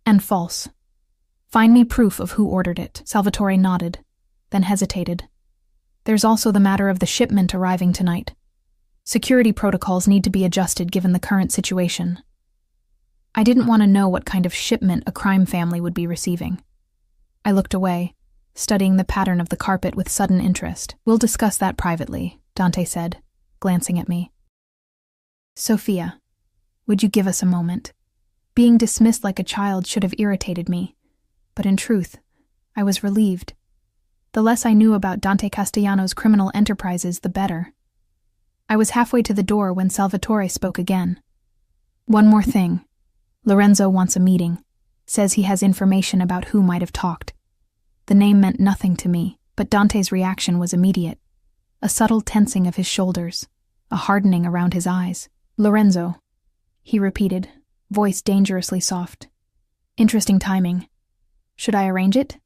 And false. Find me proof of who ordered it. Salvatore nodded, then hesitated. There's also the matter of the shipment arriving tonight. Security protocols need to be adjusted given the current situation. I didn't want to know what kind of shipment a crime family would be receiving. I looked away, studying the pattern of the carpet with sudden interest. We'll discuss that privately, Dante said, glancing at me. Sophia, would you give us a moment? Being dismissed like a child should have irritated me, but in truth, I was relieved. The less I knew about Dante Castellano's criminal enterprises, the better. I was halfway to the door when Salvatore spoke again. One more thing. Lorenzo wants a meeting. Says he has information about who might have talked. The name meant nothing to me, but Dante's reaction was immediate. A subtle tensing of his shoulders, a hardening around his eyes. Lorenzo, he repeated, voice dangerously soft. Interesting timing. Should I arrange it?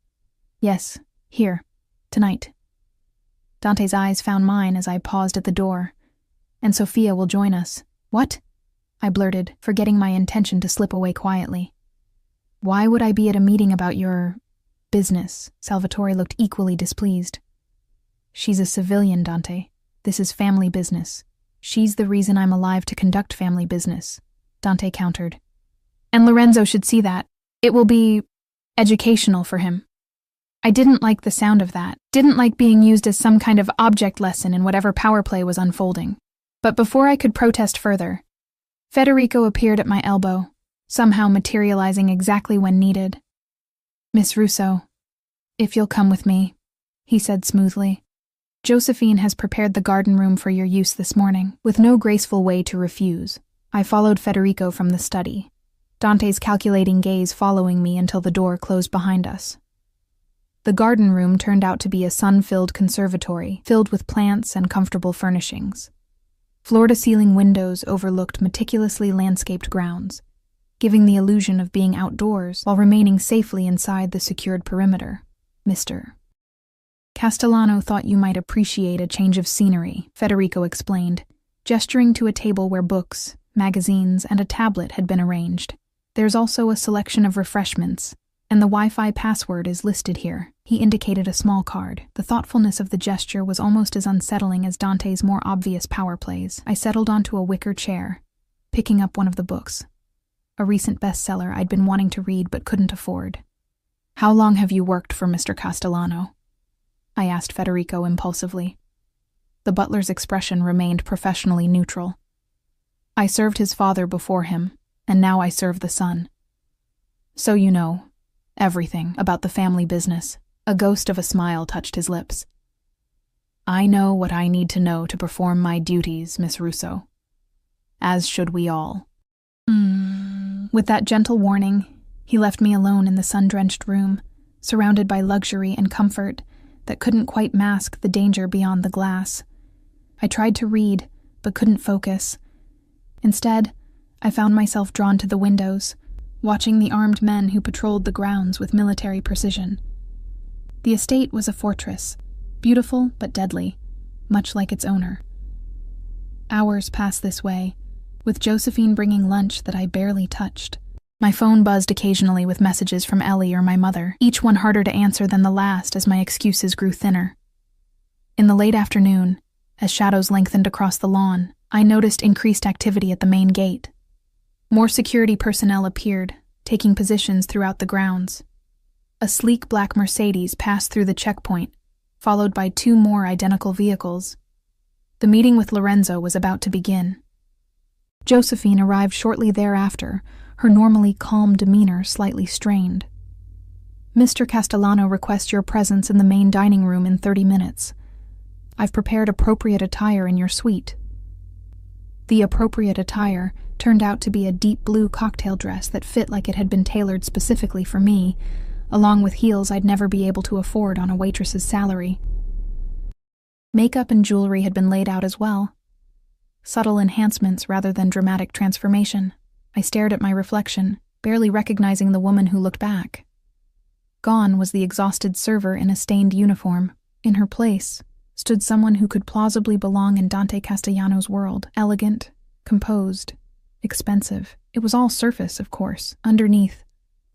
Yes, here, tonight. Dante's eyes found mine as I paused at the door. And Sophia will join us. What? I blurted, forgetting my intention to slip away quietly. Why would I be at a meeting about your business? Salvatore looked equally displeased. She's a civilian, Dante. This is family business. She's the reason I'm alive to conduct family business, Dante countered. And Lorenzo should see that. It will be educational for him. I didn't like the sound of that, didn't like being used as some kind of object lesson in whatever power play was unfolding. But before I could protest further, Federico appeared at my elbow, somehow materializing exactly when needed. Miss Russo, if you'll come with me, he said smoothly. Josephine has prepared the garden room for your use this morning, with no graceful way to refuse. I followed Federico from the study, Dante's calculating gaze following me until the door closed behind us. The garden room turned out to be a sun-filled conservatory, filled with plants and comfortable furnishings. Floor-to-ceiling windows overlooked meticulously landscaped grounds, giving the illusion of being outdoors while remaining safely inside the secured perimeter. Mr. Castellano thought you might appreciate a change of scenery, Federico explained, gesturing to a table where books, magazines, and a tablet had been arranged. There's also a selection of refreshments, and the Wi-Fi password is listed here. He indicated a small card. The thoughtfulness of the gesture was almost as unsettling as Dante's more obvious power plays. I settled onto a wicker chair, picking up one of the books. A recent bestseller I'd been wanting to read but couldn't afford. How long have you worked for Mr. Castellano? I asked Federico impulsively. The butler's expression remained professionally neutral. I served his father before him, and now I serve the son. So you know everything about the family business. A ghost of a smile touched his lips. I know what I need to know to perform my duties, Miss Russo. As should we all. With that gentle warning, he left me alone in the sun-drenched room, surrounded by luxury and comfort that couldn't quite mask the danger beyond the glass. I tried to read, but couldn't focus. Instead, I found myself drawn to the windows, watching the armed men who patrolled the grounds with military precision. The estate was a fortress, beautiful but deadly, much like its owner. Hours passed this way, with Josephine bringing lunch that I barely touched. My phone buzzed occasionally with messages from Ellie or my mother, each one harder to answer than the last as my excuses grew thinner. In the late afternoon, as shadows lengthened across the lawn, I noticed increased activity at the main gate. More security personnel appeared, taking positions throughout the grounds. A sleek black Mercedes passed through the checkpoint, followed by 2 more identical vehicles. The meeting with Lorenzo was about to begin. Josephine arrived shortly thereafter, her normally calm demeanor slightly strained. Mr. Castellano requests your presence in the main dining room in 30 minutes. I've prepared appropriate attire in your suite. The appropriate attire turned out to be a deep blue cocktail dress that fit like it had been tailored specifically for me, along with heels I'd never be able to afford on a waitress's salary. Makeup and jewelry had been laid out as well. Subtle enhancements rather than dramatic transformation. I stared at my reflection, barely recognizing the woman who looked back. Gone was the exhausted server in a stained uniform. In her place stood someone who could plausibly belong in Dante Castellano's world. Elegant, composed, expensive. It was all surface, of course. Underneath,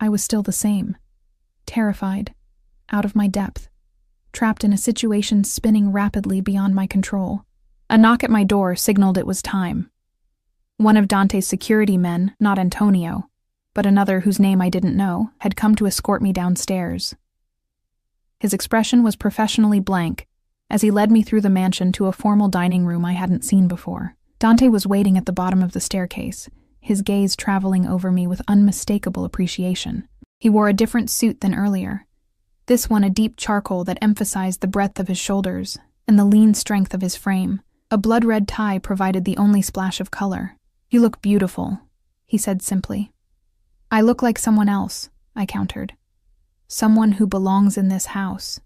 I was still the same. Terrified, out of my depth, trapped in a situation spinning rapidly beyond my control. A knock at my door signaled it was time. One of Dante's security men, not Antonio, but another whose name I didn't know, had come to escort me downstairs. His expression was professionally blank as he led me through the mansion to a formal dining room I hadn't seen before. Dante was waiting at the bottom of the staircase, his gaze traveling over me with unmistakable appreciation. He wore a different suit than earlier, this one a deep charcoal that emphasized the breadth of his shoulders and the lean strength of his frame. A blood-red tie provided the only splash of color. You look beautiful, he said simply. I look like someone else, I countered. Someone who belongs in this house.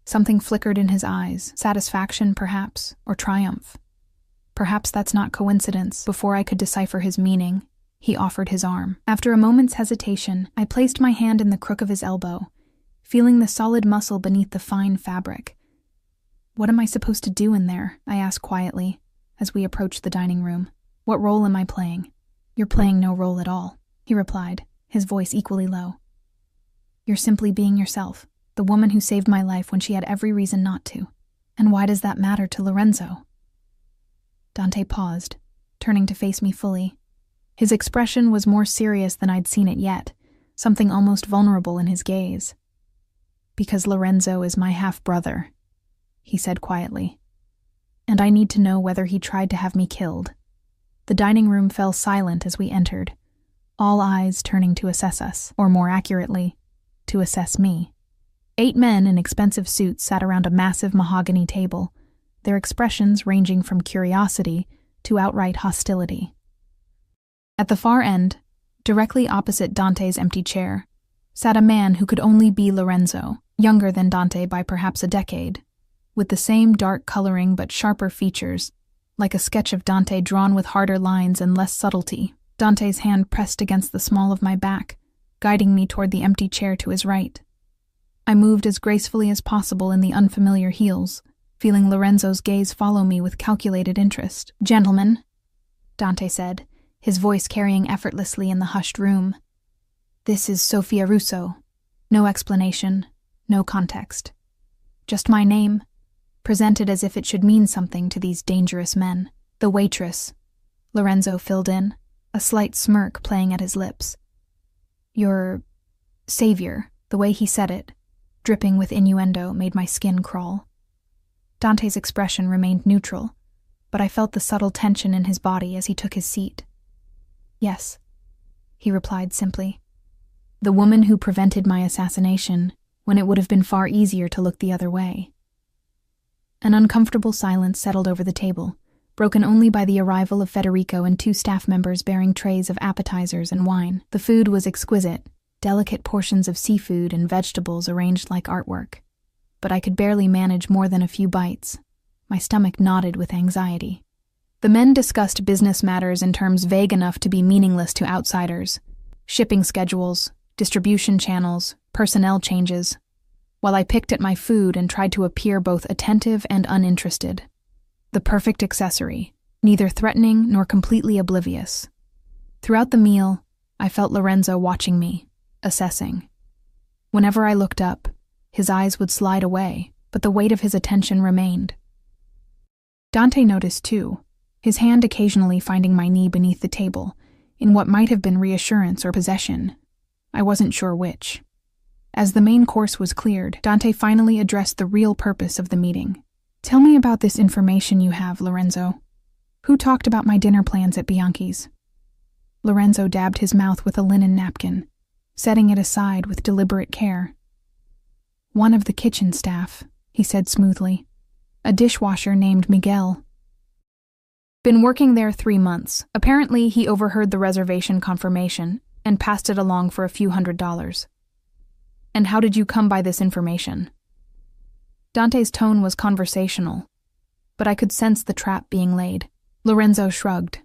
Something flickered in his eyes, satisfaction perhaps, or triumph. Perhaps that's not coincidence. Before I could decipher his meaning, he offered his arm. After a moment's hesitation, I placed my hand in the crook of his elbow, feeling the solid muscle beneath the fine fabric. What am I supposed to do in there? I asked quietly, as we approached the dining room. What role am I playing? You're playing no role at all, he replied, his voice equally low. You're simply being yourself, the woman who saved my life when she had every reason not to. And why does that matter to Lorenzo? Dante paused, turning to face me fully. His expression was more serious than I'd seen it yet, something almost vulnerable in his gaze. Because Lorenzo is my half-brother, he said quietly. And I need to know whether he tried to have me killed. The dining room fell silent as we entered, all eyes turning to assess us, or more accurately, to assess me. 8 men in expensive suits sat around a massive mahogany table, their expressions ranging from curiosity to outright hostility. At the far end, directly opposite Dante's empty chair, sat a man who could only be Lorenzo, younger than Dante by perhaps a decade, with the same dark coloring but sharper features, like a sketch of Dante drawn with harder lines and less subtlety. Dante's hand pressed against the small of my back, guiding me toward the empty chair to his right. I moved as gracefully as possible in the unfamiliar heels, feeling Lorenzo's gaze follow me with calculated interest. "Gentlemen," Dante said, his voice carrying effortlessly in the hushed room. "This is Sofia Russo. No explanation, no context. Just my name, presented as if it should mean something to these dangerous men. The Waitress," Lorenzo filled in, a slight smirk playing at his lips. "Your savior," the way he said it, dripping with innuendo, made my skin crawl. Dante's expression remained neutral, but I felt the subtle tension in his body as he took his seat. "Yes," he replied simply. "The woman who prevented my assassination when it would have been far easier to look the other way." An uncomfortable silence settled over the table, broken only by the arrival of Federico and 2 staff members bearing trays of appetizers and wine. The food was exquisite, delicate portions of seafood and vegetables arranged like artwork. But I could barely manage more than a few bites. My stomach knotted with anxiety. The men discussed business matters in terms vague enough to be meaningless to outsiders. Shipping schedules, distribution channels, personnel changes, while I picked at my food and tried to appear both attentive and uninterested. The perfect accessory, neither threatening nor completely oblivious. Throughout the meal, I felt Lorenzo watching me, assessing. Whenever I looked up, his eyes would slide away, but the weight of his attention remained. Dante noticed too, his hand occasionally finding my knee beneath the table, in what might have been reassurance or possession. I wasn't sure which. As the main course was cleared, Dante finally addressed the real purpose of the meeting. "Tell me about this information you have, Lorenzo. Who talked about my dinner plans at Bianchi's?" Lorenzo dabbed his mouth with a linen napkin, setting it aside with deliberate care. "One of the kitchen staff," he said smoothly. "A dishwasher named Miguel. Been working there 3 months. Apparently he overheard the reservation confirmation and passed it along for a few $100s. And how did you come by this information?" Dante's tone was conversational, but I could sense the trap being laid. Lorenzo shrugged.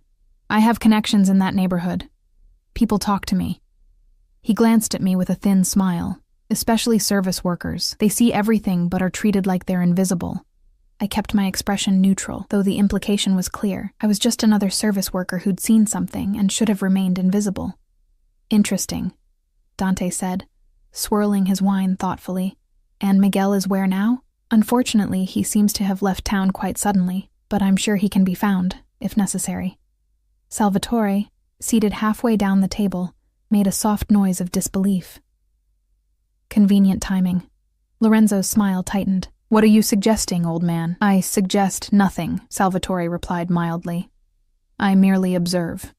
"I have connections in that neighborhood. People talk to me." He glanced at me with a thin smile. "Especially service workers. They see everything but are treated like they're invisible." I kept my expression neutral, though the implication was clear. I was just another service worker who'd seen something and should have remained invisible. "Interesting," Dante said, swirling his wine thoughtfully. "And Miguel is where now?" "Unfortunately, he seems to have left town quite suddenly, but I'm sure he can be found, if necessary." Salvatore, seated halfway down the table, made a soft noise of disbelief. Convenient timing. Lorenzo's smile tightened. "What are you suggesting, old man?" "I suggest nothing," Salvatore replied mildly. "I merely observe."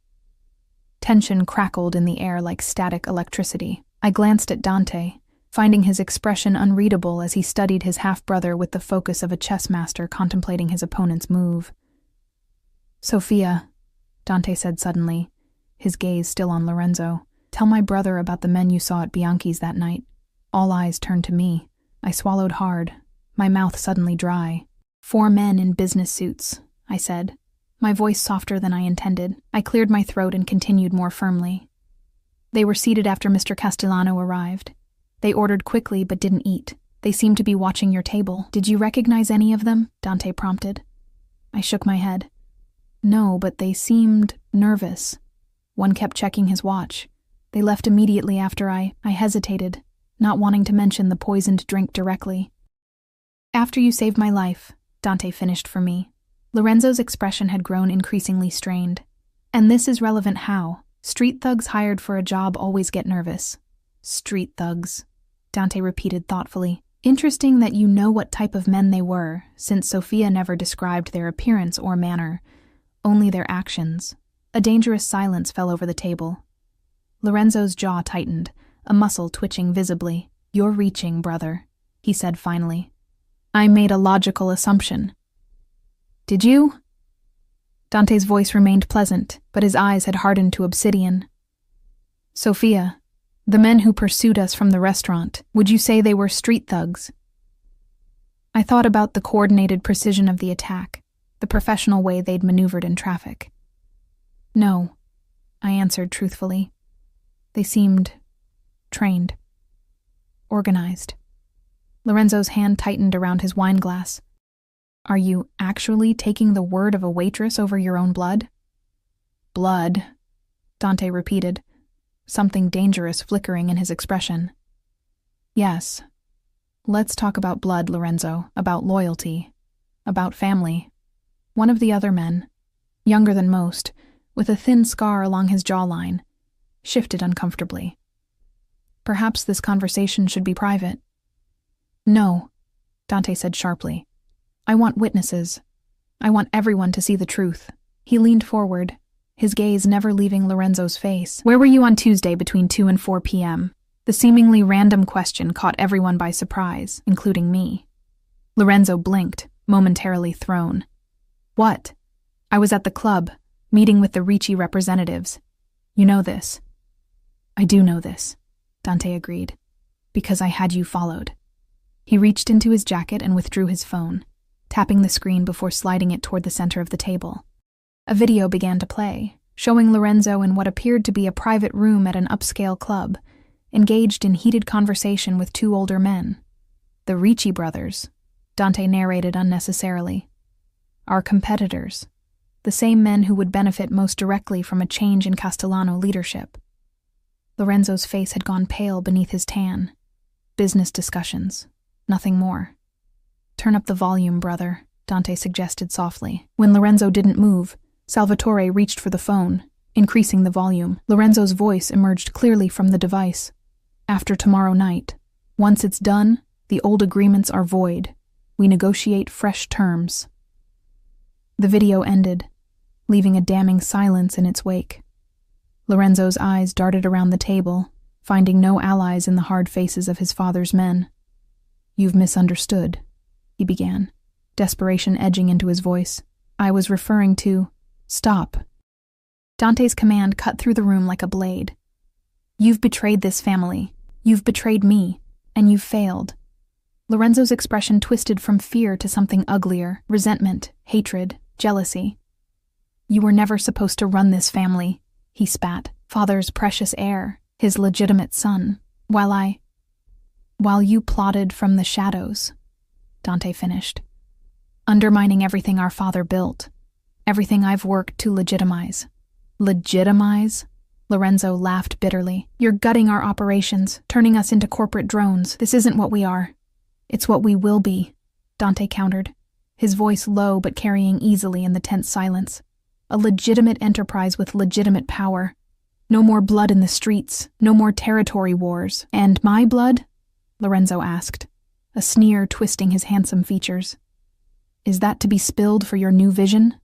Tension crackled in the air like static electricity. I glanced at Dante, finding his expression unreadable as he studied his half-brother with the focus of a chess master contemplating his opponent's move. "Sofia," Dante said suddenly, his gaze still on Lorenzo, "tell my brother about the men you saw at Bianchi's that night." All eyes turned to me. I swallowed hard, my mouth suddenly dry. 4 men in business suits, I said, my voice softer than I intended. I cleared my throat and continued more firmly. "They were seated after Mr. Castellano arrived. They ordered quickly but didn't eat. They seemed to be watching your table. Did you recognize any of them?" Dante prompted. I shook my head. "No, but they seemed nervous. One kept checking his watch. They left immediately after I hesitated, not wanting to mention the poisoned drink directly." "After you saved my life," Dante finished for me. Lorenzo's expression had grown increasingly strained. "And this is relevant how? Street thugs hired for a job always get nervous." "Street thugs," Dante repeated thoughtfully. "Interesting that you know what type of men they were, since Sofia never described their appearance or manner, only their actions." A dangerous silence fell over the table. Lorenzo's jaw tightened, a muscle twitching visibly. "You're reaching, brother." he said finally. I made a logical assumption. Did you? Dante's voice remained pleasant, but his eyes had hardened to obsidian. Sophia, the men who pursued us from the restaurant, would you say they were street thugs? I thought about the coordinated precision of the attack, the professional way they'd maneuvered in traffic. No, I answered truthfully. They seemed trained, organized. Lorenzo's hand tightened around his wine glass. Are you actually taking the word of a waitress over your own blood? Blood, Dante repeated, something dangerous flickering in his expression. Yes. Let's talk about blood, Lorenzo, about loyalty, about family. One of the other men, younger than most, with a thin scar along his jawline, shifted uncomfortably. Perhaps this conversation should be private. No, Dante said sharply. I want witnesses. I want everyone to see the truth. He leaned forward, his gaze never leaving Lorenzo's face. Where were you on Tuesday between 2 and 4 p.m.? The seemingly random question caught everyone by surprise, including me. Lorenzo blinked, momentarily thrown. What? I was at the club, meeting with the Ricci representatives. You know this. I do know this, Dante agreed, because I had you followed. He reached into his jacket and withdrew his phone, tapping the screen before sliding it toward the center of the table. A video began to play, showing Lorenzo in what appeared to be a private room at an upscale club, engaged in heated conversation with two older men. The Ricci brothers, Dante narrated unnecessarily, are competitors, the same men who would benefit most directly from a change in Castellano leadership. Lorenzo's face had gone pale beneath his tan. Business discussions, nothing more. Turn up the volume, brother, Dante suggested softly. When Lorenzo didn't move, Salvatore reached for the phone, increasing the volume. Lorenzo's voice emerged clearly from the device. After tomorrow night, once it's done, the old agreements are void. We negotiate fresh terms. The video ended, leaving a damning silence in its wake. Lorenzo's eyes darted around the table, finding no allies in the hard faces of his father's men. You've misunderstood, he began, desperation edging into his voice. I was referring to... Stop. Dante's command cut through the room like a blade. You've betrayed this family. You've betrayed me. And you've failed. Lorenzo's expression twisted from fear to something uglier, resentment, hatred, jealousy. You were never supposed to run this family, he spat. Father's precious heir, his legitimate son, while you plotted from the shadows, Dante finished. Undermining everything our father built, everything I've worked to legitimize. Legitimize? Lorenzo laughed bitterly. You're gutting our operations, turning us into corporate drones. This isn't what we are. It's what we will be, Dante countered, his voice low but carrying easily in the tense silence. A legitimate enterprise with legitimate power. No more blood in the streets, no more territory wars. And my blood? Lorenzo asked, a sneer twisting his handsome features. Is that to be spilled for your new vision?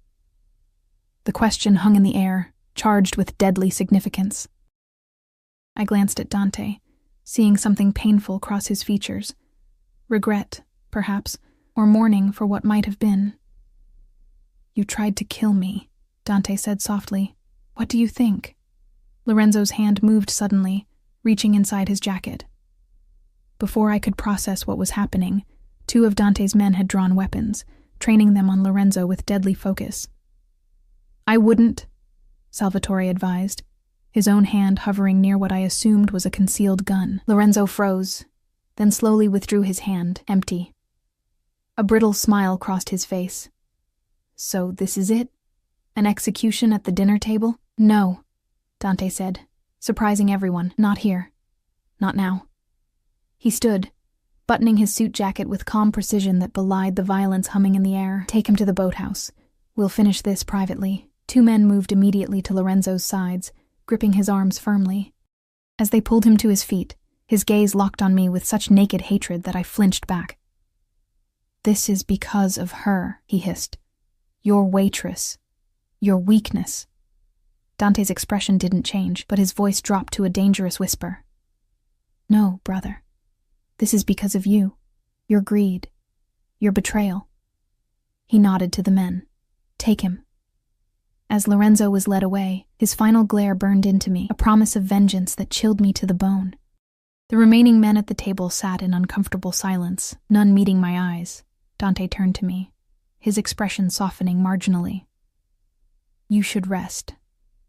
The question hung in the air, charged with deadly significance. I glanced at Dante, seeing something painful cross his features. Regret, perhaps, or mourning for what might have been. You tried to kill me, Dante said softly. What do you think? Lorenzo's hand moved suddenly, reaching inside his jacket. Before I could process what was happening, two of Dante's men had drawn weapons, training them on Lorenzo with deadly focus. I wouldn't, Salvatore advised, his own hand hovering near what I assumed was a concealed gun. Lorenzo froze, then slowly withdrew his hand, empty. A brittle smile crossed his face. So this is it? An execution at the dinner table? No, Dante said, surprising everyone. Not here. Not now. He stood, buttoning his suit jacket with calm precision that belied the violence humming in the air. Take him to the boathouse. We'll finish this privately. Two men moved immediately to Lorenzo's sides, gripping his arms firmly. As they pulled him to his feet, his gaze locked on me with such naked hatred that I flinched back. This is because of her, he hissed. Your waitress. Your weakness. Dante's expression didn't change, but his voice dropped to a dangerous whisper. No, brother. This is because of you. Your greed. Your betrayal. He nodded to the men. Take him. As Lorenzo was led away, his final glare burned into me, a promise of vengeance that chilled me to the bone. The remaining men at the table sat in uncomfortable silence, none meeting my eyes. Dante turned to me, his expression softening marginally. You should rest.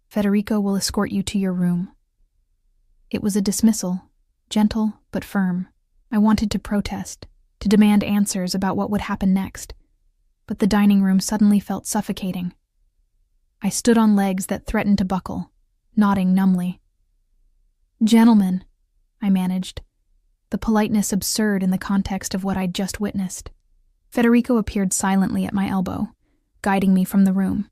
Federico will escort you to your room. It was a dismissal, gentle but firm. I wanted to protest, to demand answers about what would happen next, but the dining room suddenly felt suffocating. I stood on legs that threatened to buckle, nodding numbly. Gentlemen, I managed, the politeness absurd in the context of what I'd just witnessed. Federico appeared silently at my elbow, guiding me from the room.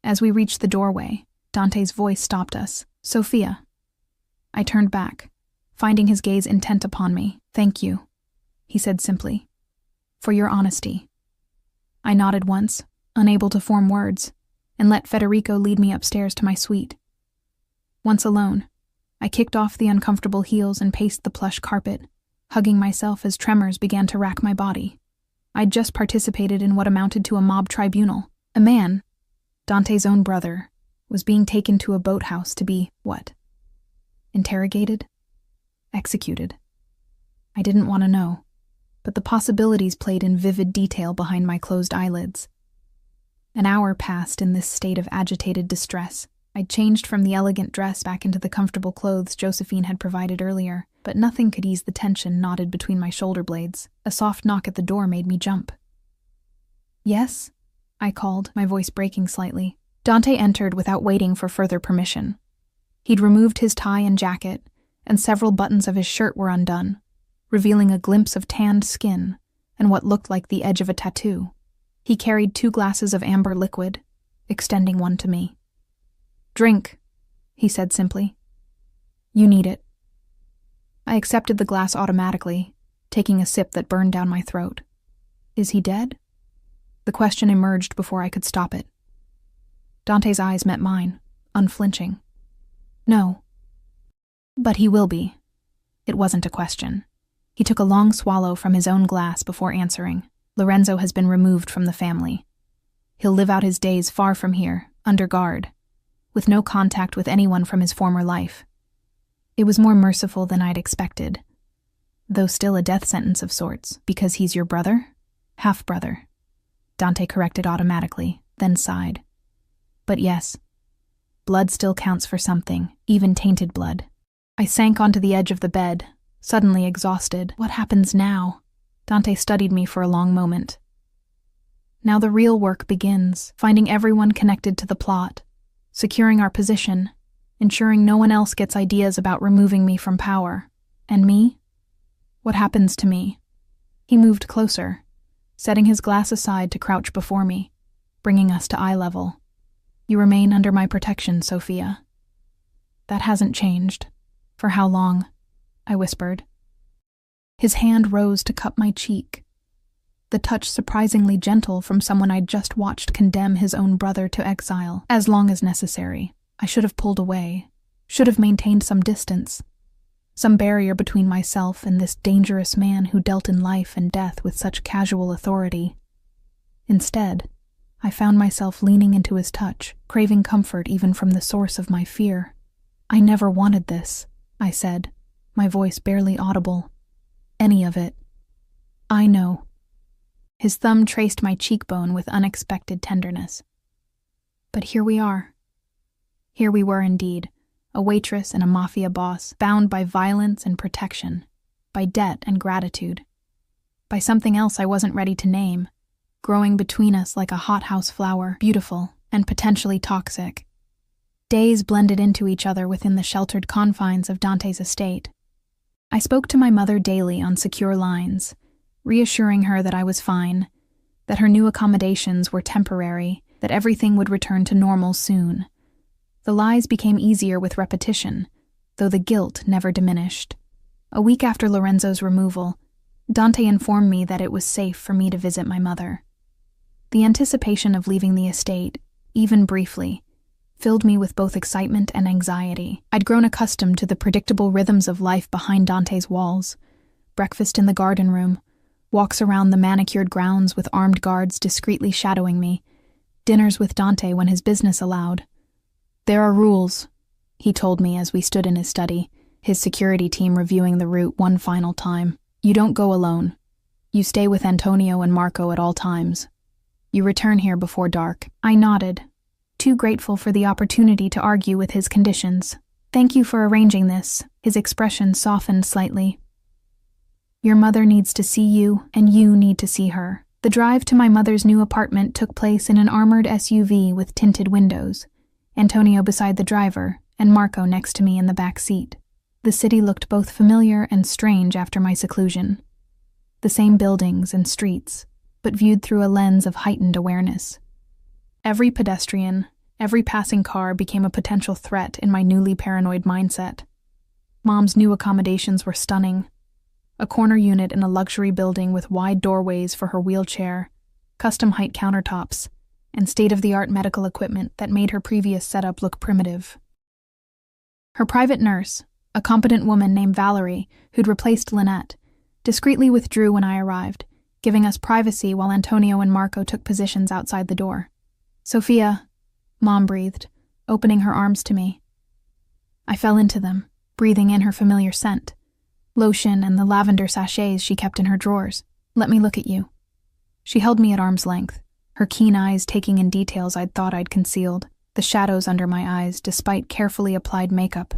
As we reached the doorway, Dante's voice stopped us. Sophia. I turned back, finding his gaze intent upon me. Thank you, he said simply, for your honesty. I nodded once, unable to form words, and let Federico lead me upstairs to my suite. Once alone, I kicked off the uncomfortable heels and paced the plush carpet, hugging myself as tremors began to rack my body. I'd just participated in what amounted to a mob tribunal. A man, Dante's own brother, was being taken to a boathouse to be, what? Interrogated? Executed. I didn't want to know, but the possibilities played in vivid detail behind my closed eyelids. An hour passed in this state of agitated distress. I'd changed from the elegant dress back into the comfortable clothes Josephine had provided earlier, but nothing could ease the tension knotted between my shoulder blades. A soft knock at the door made me jump. Yes? I called, my voice breaking slightly. Dante entered without waiting for further permission. He'd removed his tie and jacket, and several buttons of his shirt were undone, revealing a glimpse of tanned skin and what looked like the edge of a tattoo. He carried 2 glasses of amber liquid, extending one to me. Drink, he said simply. You need it. I accepted the glass automatically, taking a sip that burned down my throat. Is he dead? The question emerged before I could stop it. Dante's eyes met mine, unflinching. No. But he will be. It wasn't a question. He took a long swallow from his own glass before answering. Lorenzo has been removed from the family. He'll live out his days far from here, under guard, with no contact with anyone from his former life. It was more merciful than I'd expected, though still a death sentence of sorts. Because he's your brother? Half-brother. Dante corrected automatically, then sighed. But yes, blood still counts for something, even tainted blood. I sank onto the edge of the bed, suddenly exhausted. What happens now? Dante studied me for a long moment. Now the real work begins, finding everyone connected to the plot, securing our position, ensuring no one else gets ideas about removing me from power. And me? What happens to me? He moved closer, setting his glass aside to crouch before me, bringing us to eye level. You remain under my protection, Sophia. That hasn't changed. For how long? I whispered. His hand rose to cup my cheek, the touch surprisingly gentle from someone I'd just watched condemn his own brother to exile. As long as necessary. I should have pulled away, should have maintained some distance, some barrier between myself and this dangerous man who dealt in life and death with such casual authority. Instead, I found myself leaning into his touch, craving comfort even from the source of my fear. I never wanted this, I said, my voice barely audible. Any of it. I know. His thumb traced my cheekbone with unexpected tenderness. But here we are. Here we were indeed, a waitress and a mafia boss, bound by violence and protection, by debt and gratitude, by something else I wasn't ready to name, growing between us like a hothouse flower, beautiful and potentially toxic. Days blended into each other within the sheltered confines of Dante's estate. I spoke to my mother daily on secure lines, reassuring her that I was fine, that her new accommodations were temporary, that everything would return to normal soon. The lies became easier with repetition, though the guilt never diminished. A week after Lorenzo's removal, Dante informed me that it was safe for me to visit my mother. The anticipation of leaving the estate, even briefly, filled me with both excitement and anxiety. I'd grown accustomed to the predictable rhythms of life behind Dante's walls: breakfast in the garden room, walks around the manicured grounds with armed guards discreetly shadowing me, dinners with Dante when his business allowed. "There are rules," he told me as we stood in his study, his security team reviewing the route one final time. "You don't go alone. You stay with Antonio and Marco at all times. You return here before dark." I nodded, too grateful for the opportunity to argue with his conditions. "Thank you for arranging this." His expression softened slightly. "Your mother needs to see you, and you need to see her." The drive to my mother's new apartment took place in an armored SUV with tinted windows, Antonio beside the driver, and Marco next to me in the back seat. The city looked both familiar and strange after my seclusion. The same buildings and streets, but viewed through a lens of heightened awareness. Every pedestrian, every passing car became a potential threat in my newly paranoid mindset. Mom's new accommodations were stunning. A corner unit in a luxury building with wide doorways for her wheelchair, custom height countertops, and state-of-the-art medical equipment that made her previous setup look primitive. Her private nurse, a competent woman named Valerie, who'd replaced Lynette, discreetly withdrew when I arrived, giving us privacy while Antonio and Marco took positions outside the door. "Sophia," Mom breathed, opening her arms to me. I fell into them, breathing in her familiar scent, lotion and the lavender sachets she kept in her drawers. "Let me look at you." She held me at arm's length, her keen eyes taking in details I'd thought I'd concealed, the shadows under my eyes despite carefully applied makeup,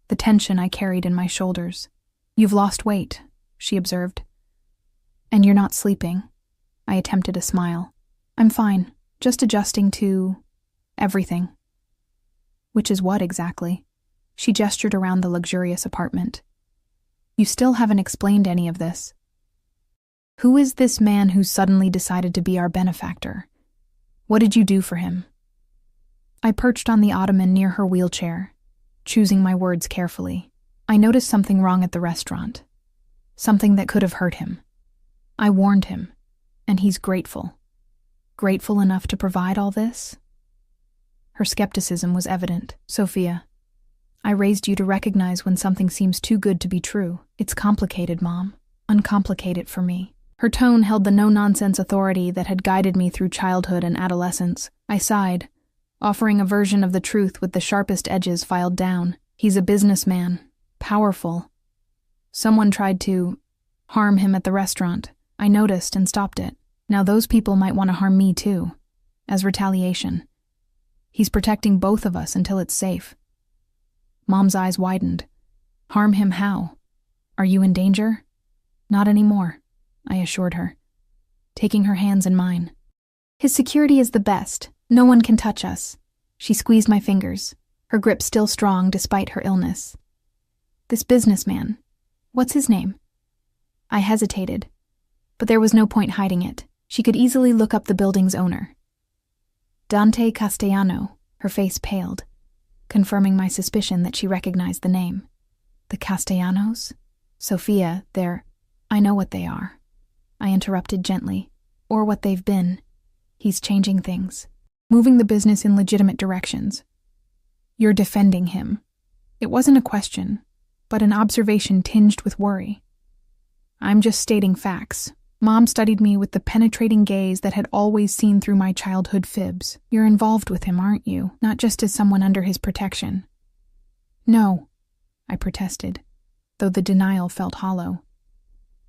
the tension I carried in my shoulders. "You've lost weight," she observed. "And you're not sleeping." I attempted a smile. "I'm fine, just adjusting to everything." "Which is what exactly?" She gestured around the luxurious apartment. "You still haven't explained any of this. Who is this man who suddenly decided to be our benefactor? What did you do for him?" I perched on the ottoman near her wheelchair, choosing my words carefully. "I noticed something wrong at the restaurant. Something that could have hurt him. I warned him, and he's grateful. Grateful enough to provide all this?" Her skepticism was evident. "Sophia, I raised you to recognize when something seems too good to be true. It's complicated, Mom. Uncomplicate it for me." Her tone held the no-nonsense authority that had guided me through childhood and adolescence. I sighed, offering a version of the truth with the sharpest edges filed down. "He's a businessman. Powerful. Someone tried to harm him at the restaurant. I noticed and stopped it. Now those people might want to harm me too, as retaliation. He's protecting both of us until it's safe." Mom's eyes widened. "Harm him how? Are you in danger?" "Not anymore," I assured her, taking her hands in mine. "His security is the best. No one can touch us." She squeezed my fingers, her grip still strong despite her illness. "This businessman, what's his name?" I hesitated, but there was no point hiding it. She could easily look up the building's owner. "Dante Castellano." Her face paled, confirming my suspicion that she recognized the name. "The Castellanos? Sophia, I know what they are," I interrupted gently. "Or what they've been. He's changing things, moving the business in legitimate directions." "You're defending him." It wasn't a question, but an observation tinged with worry. "I'm just stating facts." Mom studied me with the penetrating gaze that had always seen through my childhood fibs. "You're involved with him, aren't you? Not just as someone under his protection." "No," I protested, though the denial felt hollow.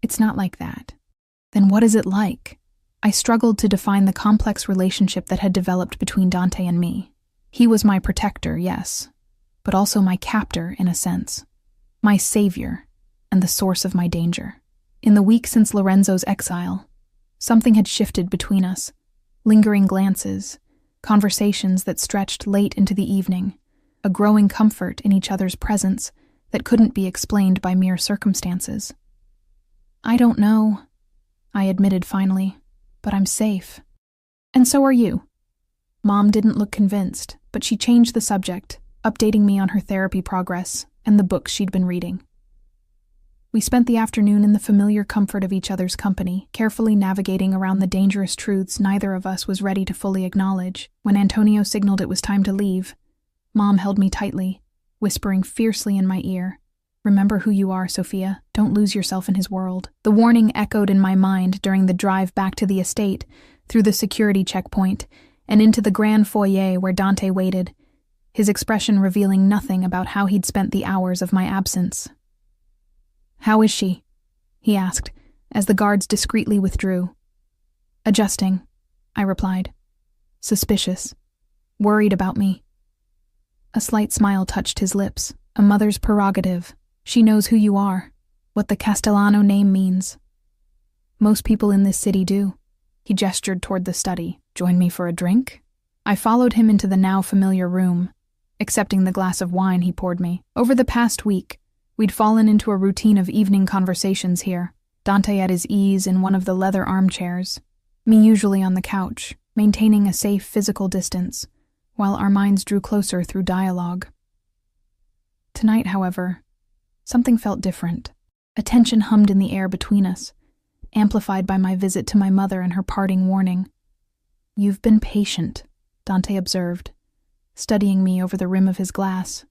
"It's not like that." "Then what is it like?" I struggled to define the complex relationship that had developed between Dante and me. He was my protector, yes, but also my captor in a sense. My savior, and the source of my danger. In the week since Lorenzo's exile, something had shifted between us. Lingering glances, conversations that stretched late into the evening, a growing comfort in each other's presence that couldn't be explained by mere circumstances. "I don't know," I admitted finally, "but I'm safe." "And so are you." Mom didn't look convinced, but she changed the subject, updating me on her therapy progress and the books she'd been reading. We spent the afternoon in the familiar comfort of each other's company, carefully navigating around the dangerous truths neither of us was ready to fully acknowledge. When Antonio signaled it was time to leave, Mom held me tightly, whispering fiercely in my ear, Remember who you are, Sophia. Don't lose yourself in his world. The warning echoed in my mind during the drive back to the estate, through the security checkpoint, and into the grand foyer where Dante waited, his expression revealing nothing about how he'd spent the hours of my absence. "How is she?" he asked, as the guards discreetly withdrew. "Adjusting," I replied. "Suspicious. Worried about me." A slight smile touched his lips. "A mother's prerogative. She knows who you are, what the Castellano name means. Most people in this city do." He gestured toward the study. "Join me for a drink?" I followed him into the now familiar room, accepting the glass of wine he poured me. Over the past week, we'd fallen into a routine of evening conversations here, Dante at his ease in one of the leather armchairs, me usually on the couch, maintaining a safe physical distance, while our minds drew closer through dialogue. Tonight, however, something felt different. A tension hummed in the air between us, amplified by my visit to my mother and her parting warning. "You've been patient," Dante observed, studying me over the rim of his glass.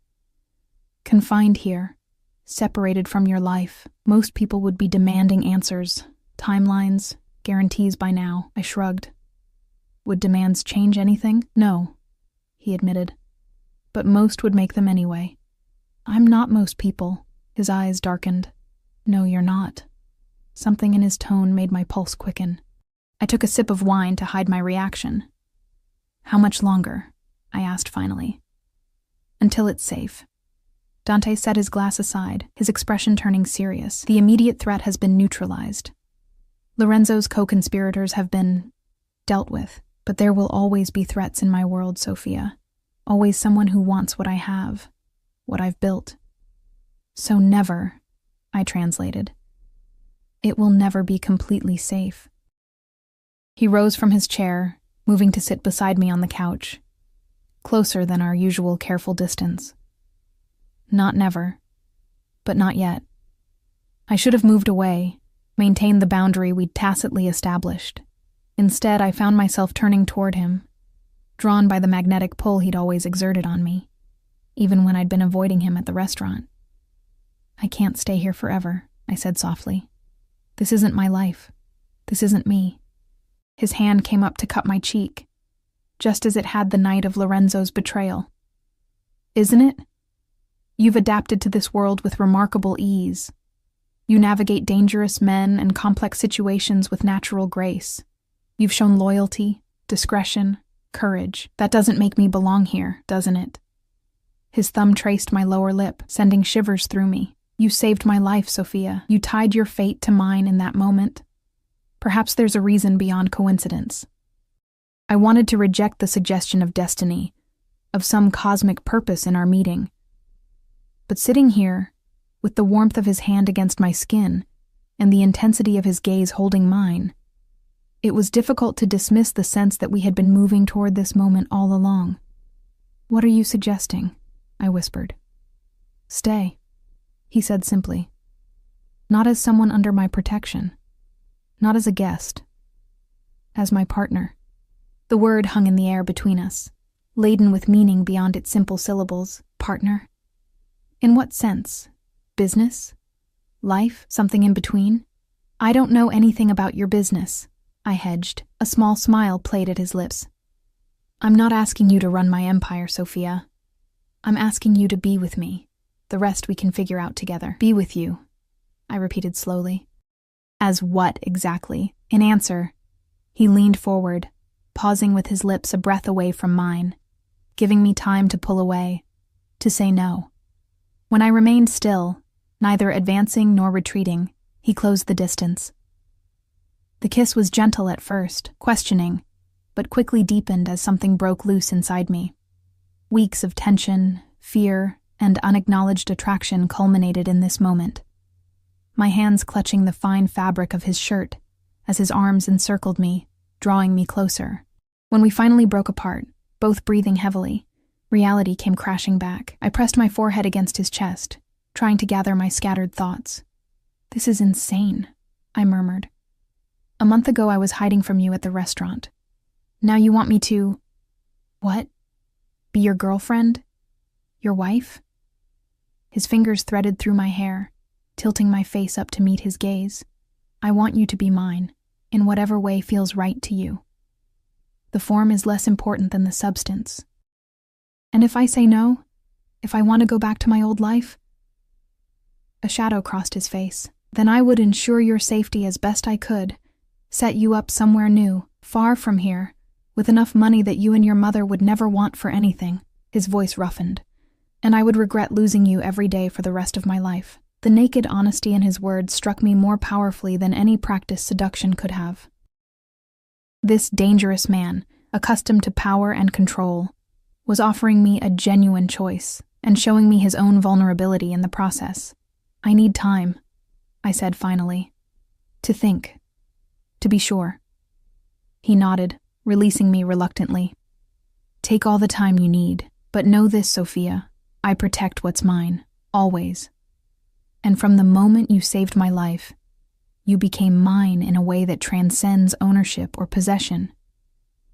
"Confined here, separated from your life, most people would be demanding answers, timelines, guarantees by now." I shrugged. "Would demands change anything?" "No," he admitted. "But most would make them anyway." "I'm not most people." His eyes darkened. "No, you're not." Something in his tone made my pulse quicken. I took a sip of wine to hide my reaction. "How much longer?" I asked finally. "Until it's safe." Dante set his glass aside, his expression turning serious. "The immediate threat has been neutralized. Lorenzo's co-conspirators have been dealt with, but there will always be threats in my world, Sophia. Always someone who wants what I have, what I've built. So never," I translated. "It will never be completely safe." He rose from his chair, moving to sit beside me on the couch, closer than our usual careful distance. "Not never, but not yet." I should have moved away, maintained the boundary we'd tacitly established. Instead, I found myself turning toward him, drawn by the magnetic pull he'd always exerted on me, even when I'd been avoiding him at the restaurant. "I can't stay here forever," I said softly. "This isn't my life. This isn't me." His hand came up to cup my cheek, just as it had the night of Lorenzo's betrayal. "Isn't it? You've adapted to this world with remarkable ease. You navigate dangerous men and complex situations with natural grace. You've shown loyalty, discretion, courage. That doesn't make me belong here, doesn't it?" His thumb traced my lower lip, sending shivers through me. "You saved my life, Sophia. You tied your fate to mine in that moment. Perhaps there's a reason beyond coincidence." I wanted to reject the suggestion of destiny, of some cosmic purpose in our meeting. But sitting here, with the warmth of his hand against my skin, and the intensity of his gaze holding mine, it was difficult to dismiss the sense that we had been moving toward this moment all along. "What are you suggesting?" I whispered. "Stay," he said simply. "Not as someone under my protection. Not as a guest. As my partner." The word hung in the air between us, laden with meaning beyond its simple syllables. Partner? In what sense? Business? Life? Something in between? "I don't know anything about your business," I hedged. A small smile played at his lips. "I'm not asking you to run my empire, Sophia. I'm asking you to be with me. The rest we can figure out together." "Be with you," I repeated slowly. "As what exactly?" In answer, he leaned forward, pausing with his lips a breath away from mine, giving me time to pull away, to say no. When I remained still, neither advancing nor retreating, he closed the distance. The kiss was gentle at first, questioning, but quickly deepened as something broke loose inside me. Weeks of tension, fear, and unacknowledged attraction culminated in this moment. My hands clutching the fine fabric of his shirt as his arms encircled me, drawing me closer. When we finally broke apart, both breathing heavily, reality came crashing back. I pressed my forehead against his chest, trying to gather my scattered thoughts. "This is insane," I murmured. "A month ago I was hiding from you at the restaurant. Now you want me to... What? Be your girlfriend? Your wife?" His fingers threaded through my hair, tilting my face up to meet his gaze. I want you to be mine, in whatever way feels right to you. The form is less important than the substance. And if I say no, if I want to go back to my old life? A shadow crossed his face. Then I would ensure your safety as best I could, set you up somewhere new, far from here, with enough money that you and your mother would never want for anything. His voice roughened. And I would regret losing you every day for the rest of my life. The naked honesty in his words struck me more powerfully than any practiced seduction could have. This dangerous man, accustomed to power and control, was offering me a genuine choice and showing me his own vulnerability in the process. I need time, I said finally. To think. To be sure. He nodded, releasing me reluctantly. Take all the time you need, but know this, Sophia. I protect what's mine, always. And from the moment you saved my life, you became mine in a way that transcends ownership or possession.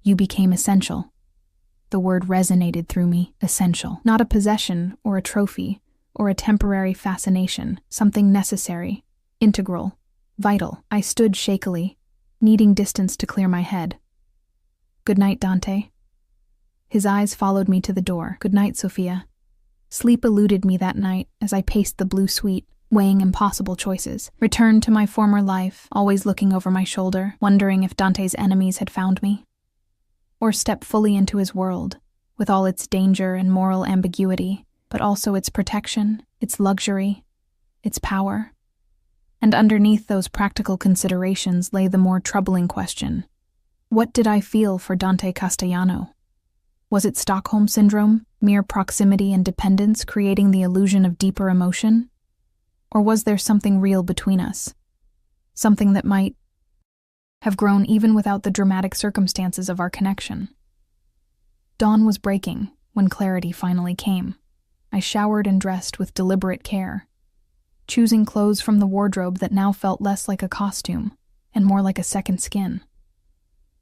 You became essential. The word resonated through me, essential. Not a possession or a trophy or a temporary fascination, something necessary, integral, vital. I stood shakily, needing distance to clear my head. Good night, Dante. His eyes followed me to the door. Good night, Sophia. Sleep eluded me that night as I paced the blue suite, weighing impossible choices. Returned to my former life, always looking over my shoulder, wondering if Dante's enemies had found me. Or step fully into his world, with all its danger and moral ambiguity, but also its protection, its luxury, its power. And underneath those practical considerations lay the more troubling question. What did I feel for Dante Castellano? Was it Stockholm Syndrome, mere proximity and dependence creating the illusion of deeper emotion? Or was there something real between us? Something that might have grown even without the dramatic circumstances of our connection. Dawn was breaking when clarity finally came. I showered and dressed with deliberate care, choosing clothes from the wardrobe that now felt less like a costume and more like a second skin.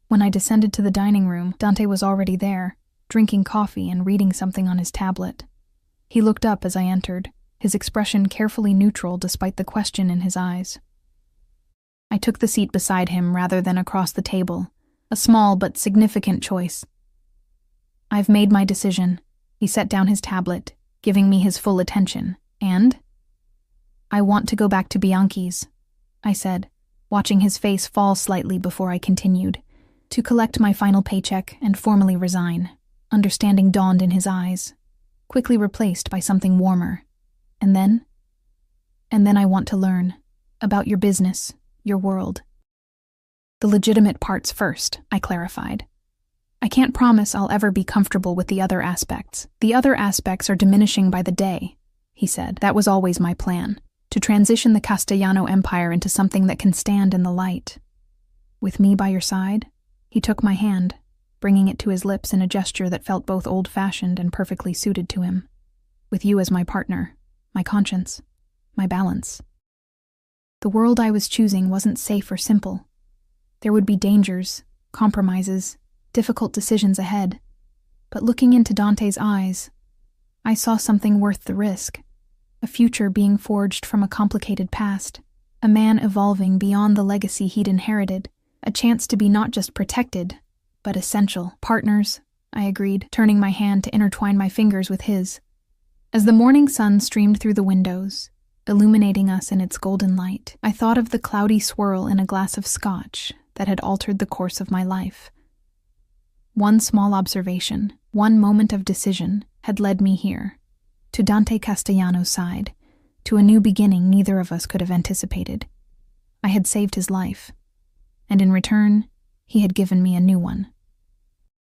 When I descended to the dining room, Dante was already there, drinking coffee and reading something on his tablet. He looked up as I entered, his expression carefully neutral despite the question in his eyes. I took the seat beside him rather than across the table, a small but significant choice. I've made my decision. He set down his tablet, giving me his full attention, and I want to go back to Bianchi's, I said, watching his face fall slightly before I continued, to collect my final paycheck and formally resign. Understanding dawned in his eyes, quickly replaced by something warmer. And then I want to learn about your business, your world. The legitimate parts first, I clarified. I can't promise I'll ever be comfortable with the other aspects. The other aspects are diminishing by the day, he said. That was always my plan, to transition the Castellano Empire into something that can stand in the light. With me by your side, he took my hand, bringing it to his lips in a gesture that felt both old-fashioned and perfectly suited to him. With you as my partner, my conscience, my balance. The world I was choosing wasn't safe or simple. There would be dangers, compromises, difficult decisions ahead. But looking into Dante's eyes, I saw something worth the risk. A future being forged from a complicated past. A man evolving beyond the legacy he'd inherited. A chance to be not just protected, but essential. Partners, I agreed, turning my hand to intertwine my fingers with his. As the morning sun streamed through the windows, illuminating us in its golden light, I thought of the cloudy swirl in a glass of scotch that had altered the course of my life. One small observation, one moment of decision, had led me here, to Dante Castellano's side, to a new beginning neither of us could have anticipated. I had saved his life, and in return, he had given me a new one.